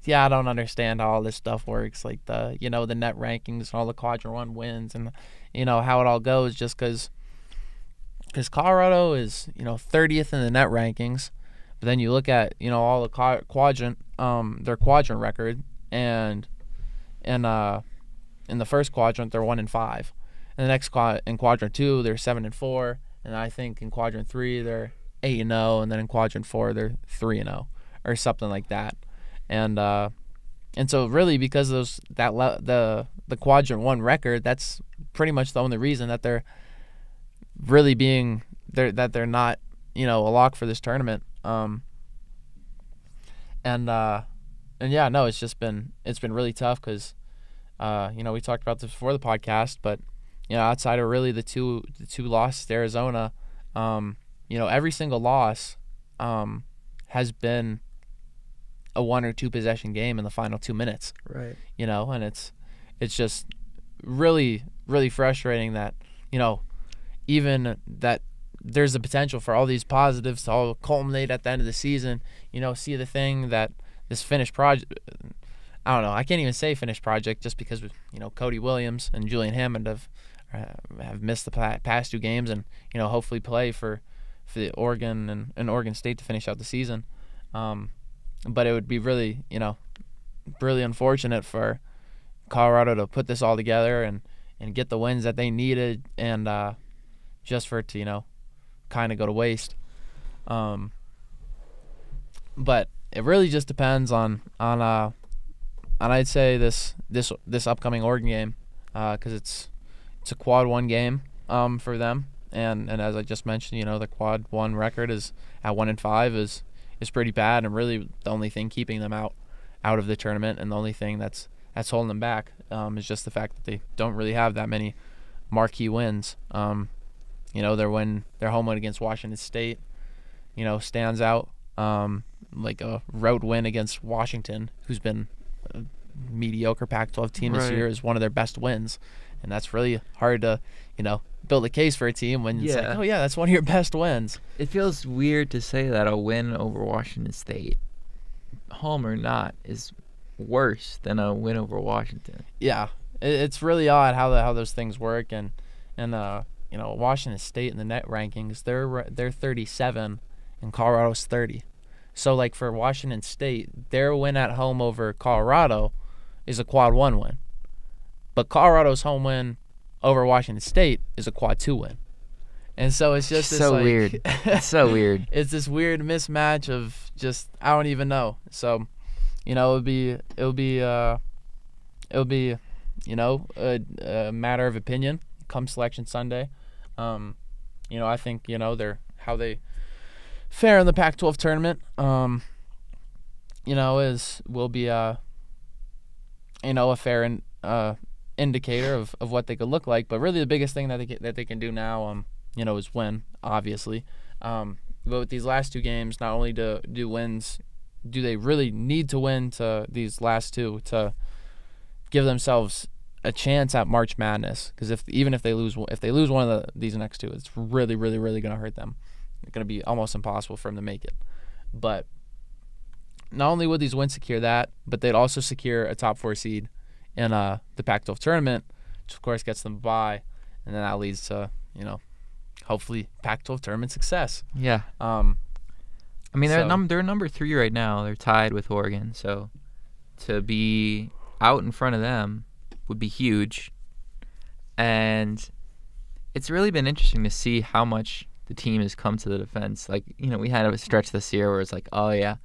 I don't understand how all this stuff works, like the net rankings and all the quadrant 1 wins, and how it all goes, just because because Colorado is 30th in the net rankings, but then you look at all the quadrant their quadrant record, and in the first quadrant they're 1-5, in the next in quadrant 2 they're 7-4, and I think in quadrant 3 they're 8-0, and then in quadrant 4 they're 3-0 or something like that, and so really because of the quadrant 1 record, that's pretty much the only reason that they're really they're not a lock for this tournament. And yeah, no, it's been really tough because we talked about this before the podcast, but outside of really the two losses to Arizona, every single loss has been a 1 or 2 possession game in the final 2 minutes. Right. And it's just really, really frustrating that even that there's the potential for all these positives to all culminate at the end of the season. See the thing that this finished project. I don't know. I can't even say finished project just because Cody Williams and Julian Hammond have missed the past 2 games, and hopefully play for the Oregon and Oregon State to finish out the season. But it would be really really unfortunate for Colorado to put this all together and get the wins that they needed, and just for it to kind of go to waste. But it really just depends on I'd say this upcoming Oregon game, because it's a quad 1 game for them, and as I just mentioned, the quad 1 record is at 1-5 is pretty bad, and really the only thing keeping them out of the tournament, and the only thing that's holding them back is just the fact that they don't really have that many marquee wins. Their home win against Washington State, stands out. Like a road win against Washington, who's been a mediocre Pac-12 team this year, is one of their best wins, and that's really hard to build a case for a team when it's like, oh yeah, that's one of your best wins. It feels weird to say that a win over Washington State, home or not, is worse than a win over Washington. Yeah, it's really odd how those things work, and Washington State in the net rankings, they're 37 and Colorado's 30. So like for Washington State, their win at home over Colorado is a quad 1 win, but Colorado's home win over Washington State is a quad 2 win. And so it's just this, like, weird. It's so weird. It's this weird mismatch of just, I don't even know. So, it'll be a matter of opinion come Selection Sunday. I think they're how they fare in the Pac-12 tournament. Will be a fair indicator of what they could look like. But really, the biggest thing that they can do now, is win, obviously. But with these last 2 games, not only do they really need to win to these last 2 to give themselves a chance at March Madness, because if they lose one of these next 2, it's really, really, really going to hurt them. It's going to be almost impossible for them to make it. But not only would these wins secure that, but they'd also secure a top 4 seed in the Pac-12 tournament, which of course gets them a bye, and then that leads to hopefully Pac-12 tournament success. Yeah. They're number 3 right now. They're tied with Oregon, so to be out in front of them would be huge. And it's really been interesting to see how much the team has come to the defense. Like, we had a stretch this year where it's like, oh yeah,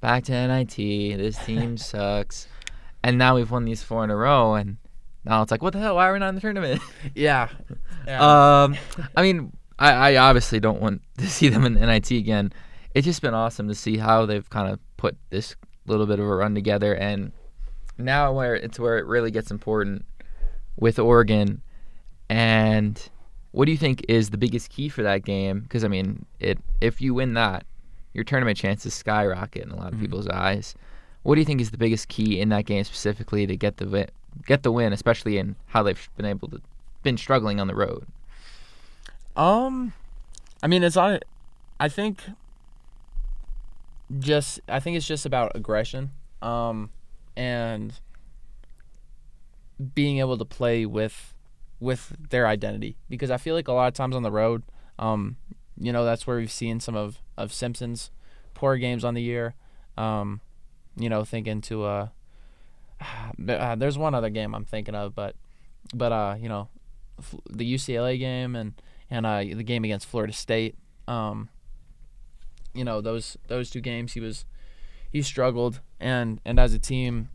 back to NIT, this team sucks. And now we've won these 4 in a row, and now it's like, what the hell, why are we not in the tournament? Yeah. I obviously don't want to see them in the NIT again. It's just been awesome to see how they've kind of put this little bit of a run together, and now where it really gets important with Oregon. And what do you think is the biggest key for that game? Because if you win that, your tournament chances skyrocket in a lot of people's eyes. What do you think is the biggest key in that game specifically to get the win, especially in how they've been struggling on the road? I think it's just about aggression, and being able to play with their identity, because I feel like a lot of times on the road, That's where we've seen some of Simpson's poor games on the year. Thinking to there's one other game I'm thinking of, but the UCLA game and the game against Florida State. Those two games he struggled, and as a team,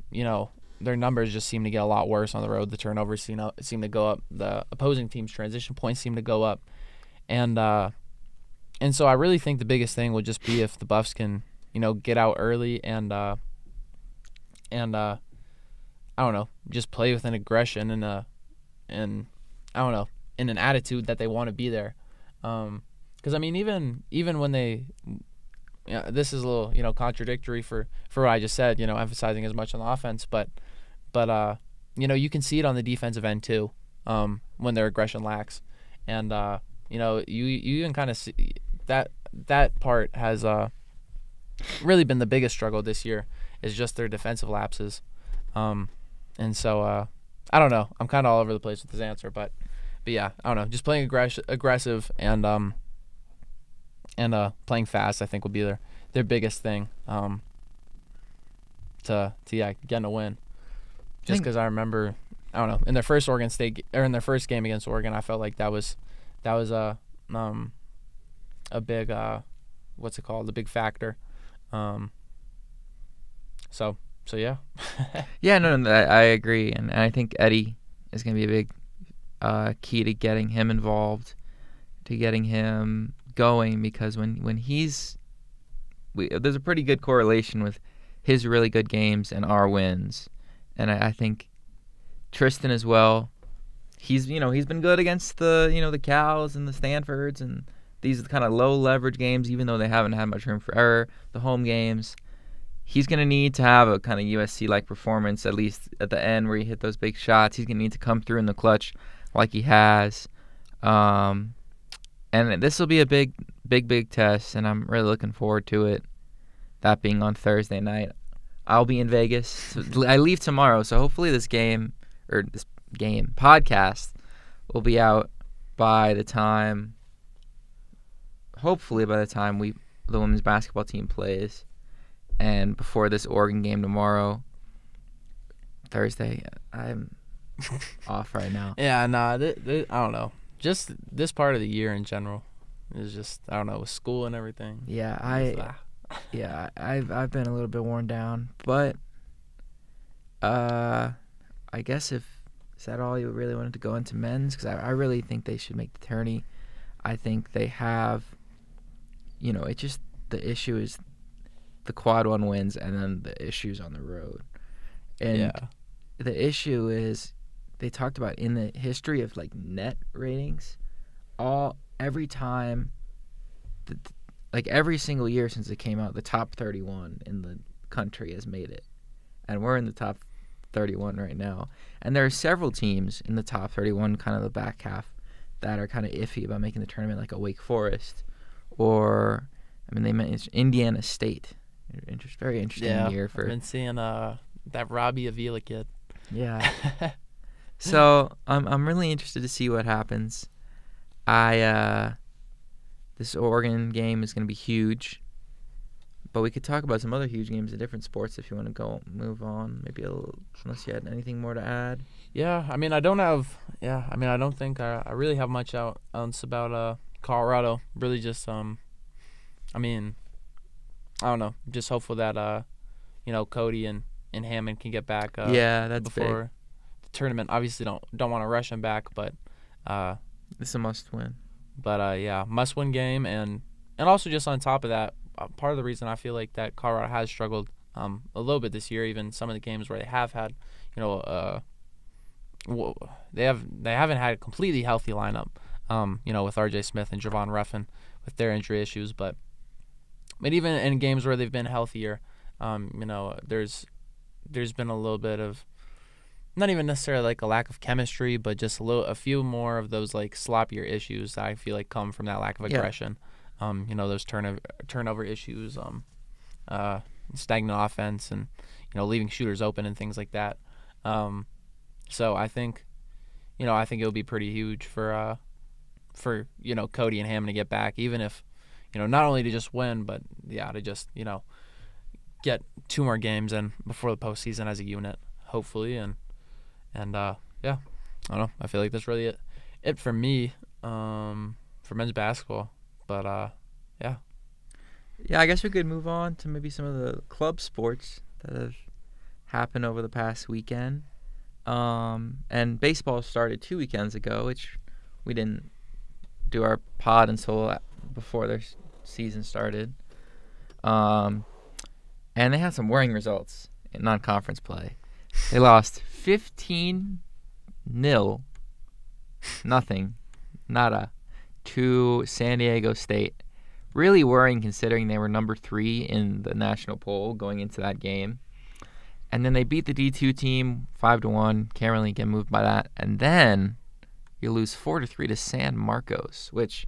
their numbers just seem to get a lot worse on the road. The turnovers seem to go up. The opposing team's transition points seem to go up, and so I really think the biggest thing would just be if the Buffs can get out early and I don't know, just play with an aggression and I don't know, in an attitude that they want to be there. Because I mean, even when they, this is a little contradictory for what I just said, emphasizing as much on the offense, but you can see it on the defensive end too, when their aggression lacks, and you even kind of see that part has really been the biggest struggle this year, is just their defensive lapses, and so I don't know, I'm kind of all over the place with this answer, but yeah, I don't know, just playing aggressive and playing fast, I think would be their biggest thing, to getting a win. Just because I remember, I don't know, in their first in their first game against Oregon, I felt like that was a big what's it called, a big factor. So yeah. Yeah, no, I agree, and I think Eddie is going to be a big key to getting him involved, to getting him going, because when there's a pretty good correlation with his really good games and our wins, and I think Tristan as well. He's been good against the Cals and the Stanfords and these kind of low leverage games, even though they haven't had much room for error. The home games, he's going to need to have a kind of USC-like performance, at least at the end where he hit those big shots. He's going to need to come through in the clutch like he has. And this will be a big test, and I'm really looking forward to it. That being on Thursday night. I'll be in Vegas. So I leave tomorrow, so hopefully this podcast will be out by the time the women's basketball team plays, and before this Oregon game tomorrow, Thursday. I'm off right now. Yeah, I don't know. Just this part of the year in general is just, I don't know, with school and everything. Yeah, I've been a little bit worn down, but I guess is that all you really wanted to go into men's? Because I really think they should make the tourney. I think they have, it just, the issue is the quad one wins and then the issues on the road. And the issue is, they talked about in the history of like net ratings, every time, every single year since it came out, the top 31 in the country has made it, and we're in the top 31 right now. And there are several teams in the top 31, kind of the back half, that are kind of iffy about making the tournament, like a Wake Forest, or they mentioned Indiana State. Very interesting year for. I've been seeing that Robbie Avila kid. Yeah. So I'm really interested to see what happens. This Oregon game is going to be huge, but we could talk about some other huge games in different sports if you want to move on. Maybe unless you had anything more to add. Yeah, I don't think I really have much else about Colorado. Really, just I don't know. Just hopeful that Cody and Hammond can get back. That's before big. The tournament. Obviously, don't want to rush him back, but this is a must win. But must win game, and also just on top of that, part of the reason I feel like that Colorado has struggled a little bit this year, even some of the games where they have had, they haven't had a completely healthy lineup, with R.J. Smith and Javon Ruffin with their injury issues, but even in games where they've been healthier, there's been a little bit of, not even necessarily like a lack of chemistry, but just a few more of those like sloppier issues that I feel like come from that lack of aggression. Those turnover issues, stagnant offense, and leaving shooters open and things like that. So I think it would be pretty huge for for Cody and Hammond to get back, even if not only to just win, but to just get 2 more games in before the postseason as a unit, hopefully, and I don't know. I feel like that's really it for me for men's basketball, but yeah. Yeah, I guess we could move on to maybe some of the club sports that have happened over the past weekend. And baseball started 2 weekends ago, which we didn't do our pod until before their season started. And they had some worrying results in non-conference play. They lost 15-0, nada, to San Diego State. Really worrying considering they were number 3 in the national poll going into that game. And then they beat the D2 team 5-1. Can't really get moved by that. And then you lose 4-3 to San Marcos, which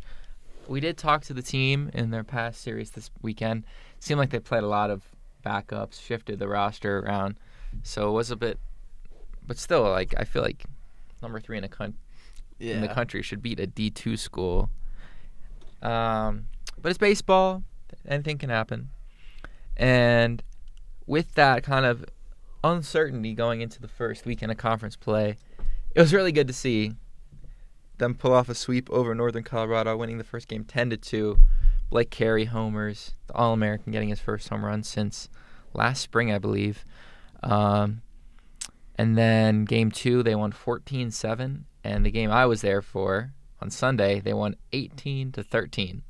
we did talk to the team in their past series this weekend. Seemed like they played a lot of backups, shifted the roster around. So it was a bit, but still, like, I feel like number 3 in the country should beat a D2 school. But it's baseball. Anything can happen. And with that kind of uncertainty going into the first weekend of conference play, it was really good to see them pull off a sweep over Northern Colorado, winning the first game 10-2. Blake Carey homers, the All-American, getting his first home run since last spring, I believe. And then game 2, they won 14-7. And the game I was there for on Sunday, they won 18-13.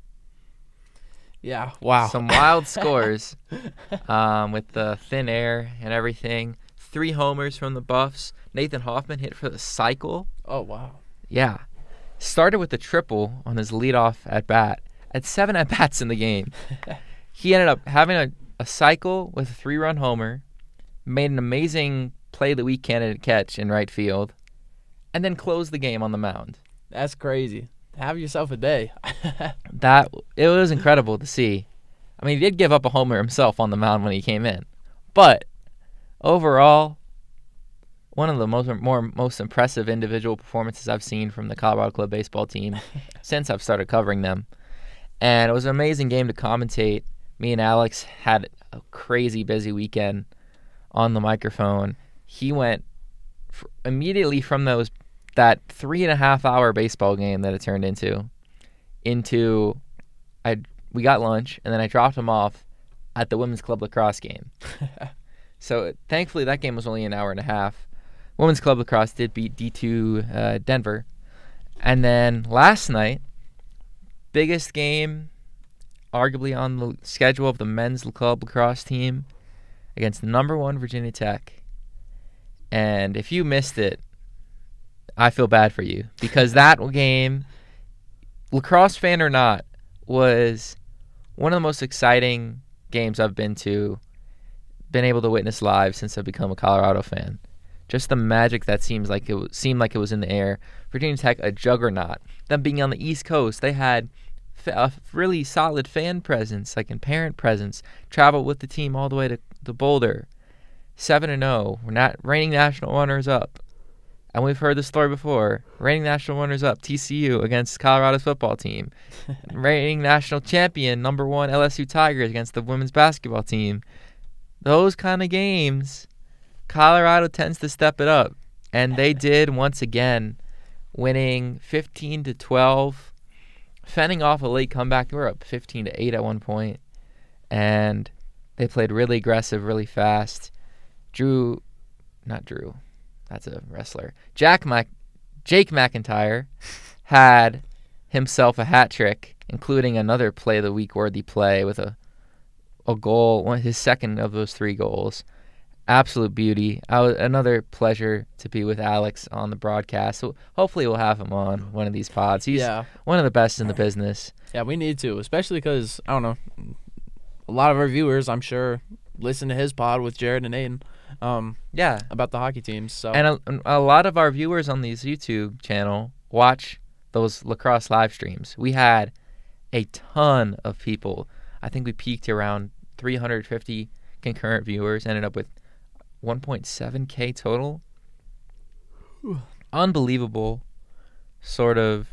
Yeah, wow. Some wild scores with the thin air and everything. 3 homers from the Buffs. Nathan Hoffman hit for the cycle. Oh, wow. Yeah. Started with a triple on his leadoff at-bat. Had 7 at-bats in the game. He ended up having a cycle with a 3-run homer, made an amazing play of the week candidate catch in right field, and then closed the game on the mound. That's crazy. Have yourself a day. It was incredible to see. I mean, he did give up a homer himself on the mound when he came in, but overall, one of the most impressive individual performances I've seen from the Colorado Club baseball team since I've started covering them. And it was an amazing game to commentate. Me and Alex had a crazy busy weekend on the microphone. He went immediately from that 3.5-hour baseball game that it turned into we got lunch, and then I dropped him off at the Women's Club lacrosse game. So thankfully that game was only an hour and a half. Women's Club lacrosse did beat D2 Denver. And then last night, biggest game arguably on the schedule of the men's club lacrosse team against the number 1 Virginia Tech. And if you missed it, I feel bad for you, because that game, lacrosse fan or not, was one of the most exciting games I've been able to witness live since I've become a Colorado fan. Just the magic that seemed like it was in the air. Virginia Tech, a juggernaut. Them being on the East Coast, they had a really solid fan presence, like in parent presence. Traveled with the team all the way to Boulder. 7-0. We're not reigning national runners-up. And we've heard this story before. Reigning national runners-up, TCU against Colorado's football team. Reigning national champion, number 1 LSU Tigers against the women's basketball team. Those kind of games, Colorado tends to step it up. And they did once again, winning 15-12, fending off a late comeback. They were up 15-8 at one point. And they played really aggressive, really fast. That's a wrestler. Jake McIntyre had himself a hat trick, including another play of the week worthy play with a goal, his second of those 3 goals. Absolute beauty. Another pleasure to be with Alex on the broadcast. So hopefully we'll have him on one of these pods. He's one of the best in the business. Yeah, we need to, especially because, I don't know, a lot of our viewers, I'm sure, listen to his pod with Jared and Aiden. About the hockey teams. So, and a lot of our viewers on these YouTube channel watch those lacrosse live streams. We had a ton of people. I think we peaked around 350 concurrent viewers, ended up with 1.7K total. Unbelievable sort of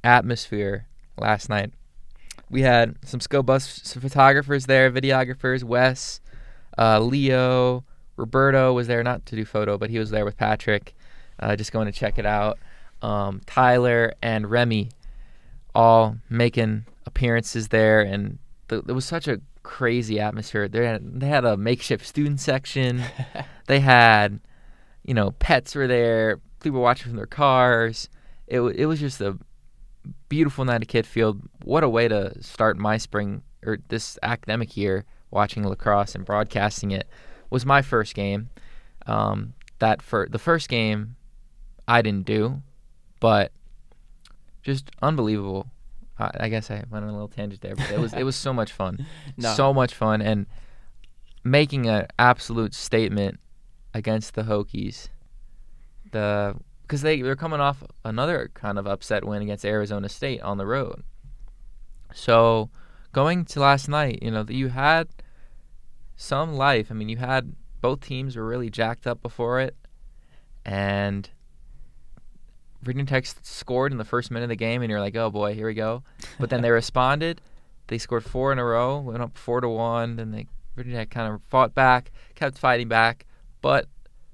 atmosphere last night. We had some Skill Bus photographers there, videographers, Wes, Leo, Roberto was there, not to do photo, but he was there with Patrick, just going to check it out. Tyler and Remy all making appearances there, and it was such a crazy atmosphere. They had a makeshift student section. They had, pets were there. People were watching from their cars. It was just a beautiful night at Kid Field. What a way to start my spring, or this academic year, watching lacrosse and broadcasting it. Was my first game. The first game I didn't do, but just unbelievable. I guess I went on a little tangent there, but it was so much fun. No. So much fun, and making an absolute statement against the Hokies. Because they're coming off another kind of upset win against Arizona State on the road. So going to last night, you had some life. I mean, you had both teams were really jacked up before it, and Virginia Tech scored in the first minute of the game, and you're like, oh boy, here we go. But then they responded. They scored 4 in a row, went up 4-1. Then Virginia Tech kind of fought back, kept fighting back. But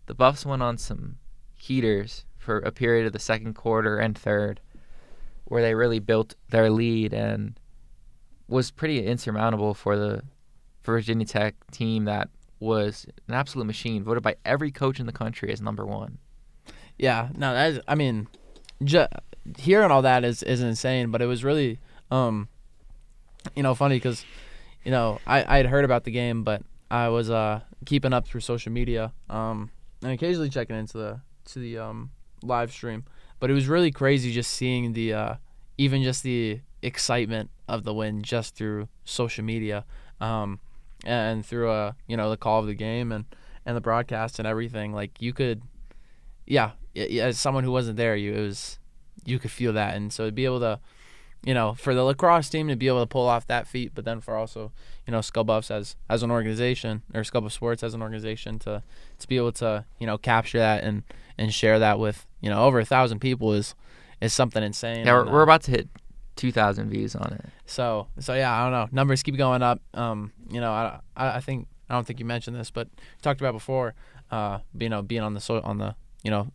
the Buffs went on some heaters for a period of the second quarter and third, where they really built their lead and was pretty insurmountable for the Virginia Tech team that was an absolute machine, voted by every coach in the country as number 1. Yeah, no, that is, I mean, hearing all that is insane, but it was really, funny because, I had heard about the game, but I was keeping up through social media, and occasionally checking into the live stream. But it was really crazy just seeing even just the excitement of the win just through social media, and through the call of the game and the broadcast and everything. Like you could, as someone who wasn't there, you could feel that, and so to be able to, for the lacrosse team to be able to pull off that feat, but then for also, Skull Buffs as an organization, or Skull Buff Sports as an organization to be able to, capture that and share that with, over 1,000 people is something insane. Yeah, we're about to hit 2,000 views on it. So yeah, I don't know. Numbers keep going up. I don't think you mentioned this, but we talked about before, being on the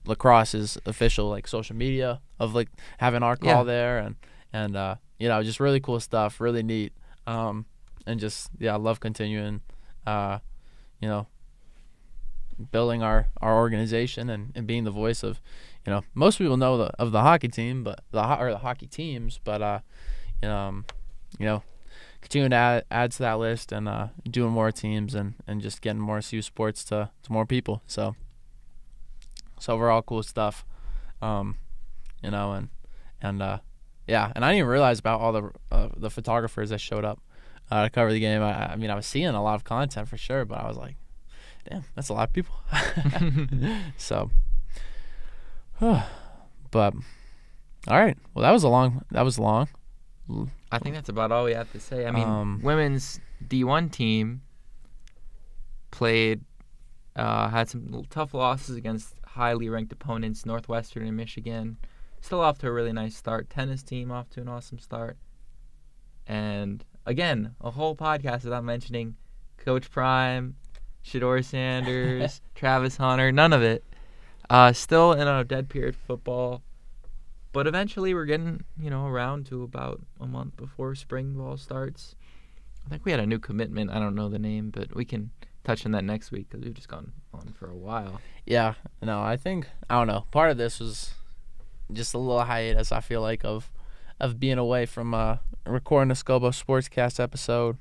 lacrosse's official like social media of like having our call there and just really cool stuff, really neat. And just I love continuing, building our organization and being the voice of, most people know of the hockey team, but the hockey teams, but continuing to add to that list and doing more teams and just getting more CU sports to more people. So overall cool stuff, and I didn't even realize about all the photographers that showed up to cover the game. I mean, I was seeing a lot of content for sure, but I was like, damn, that's a lot of people. So, but all right. Well, that was long. I think that's about all we have to say. I mean, women's D1 team played, had some tough losses against highly ranked opponents, Northwestern and Michigan. Still off to a really nice start. Tennis team off to an awesome start. And again, a whole podcast without mentioning Coach Prime, Shador Sanders, Travis Hunter, none of it. Still in a dead period football. But eventually we're getting, around to about a month before spring ball starts. I think we had a new commitment. I don't know the name, but we can touch on that next week because we've just gone on for a while. Yeah, no, I don't know. Part of this was just a little hiatus, I feel like, of being away from recording a Scobo SportsCast episode.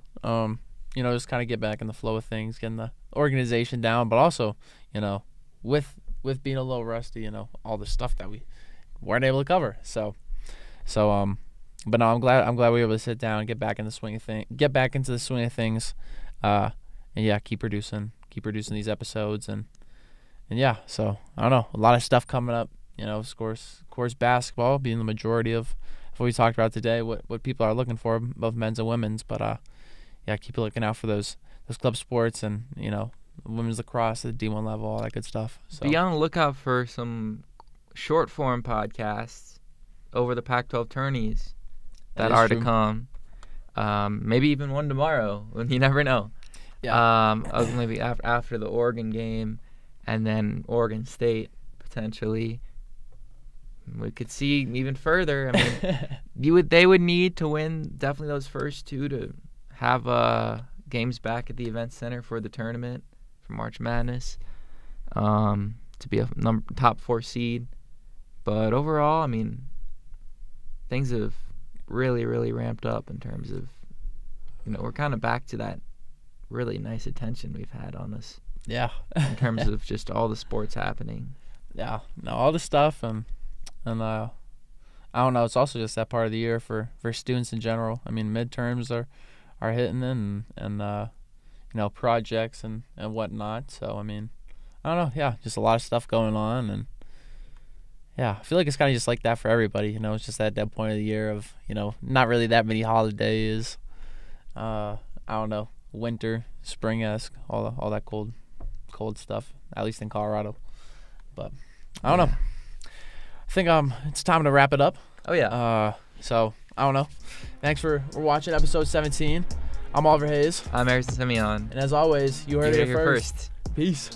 Just kind of get back in the flow of things, getting the organization down, but also, with being a little rusty, all the stuff that we weren't able to cover. But no, I'm glad we were able to sit down, get back into the swing of things, and keep producing these episodes, and so I don't know, a lot of stuff coming up. Of course, basketball being the majority of what we talked about today, what people are looking for, both men's and women's. But keep looking out for those club sports and women's lacrosse at the D1 level, all that good stuff. So be on the lookout for some short form podcasts over the Pac-12 tourneys that is are true. to come. Maybe even one tomorrow. You never know. Yeah. Maybe after the Oregon game, and then Oregon State potentially. We could see even further. I mean, they would need to win definitely those first two to have games back at the event center for the tournament for March Madness, to be a top 4 seed. But overall, I mean, things have really, really ramped up in terms of, we're kind of back to that really nice attention we've had on us. Yeah. In terms of just all the sports happening. Yeah. No, all the stuff and I don't know. It's also just that part of the year for students in general. I mean, midterms are hitting and projects and whatnot. So I mean, I don't know. Yeah, just a lot of stuff going on, and yeah, I feel like it's kind of just like that for everybody. It's just that point of the year of not really that many holidays. I don't know, winter, spring-esque, all that cold stuff. At least in Colorado, but I don't know. I think it's time to wrap it up. Oh yeah. So I don't know. Thanks for watching episode 17. I'm Oliver Hayes. I'm Harrison Simeon. And as always, you heard it here first. first. Peace.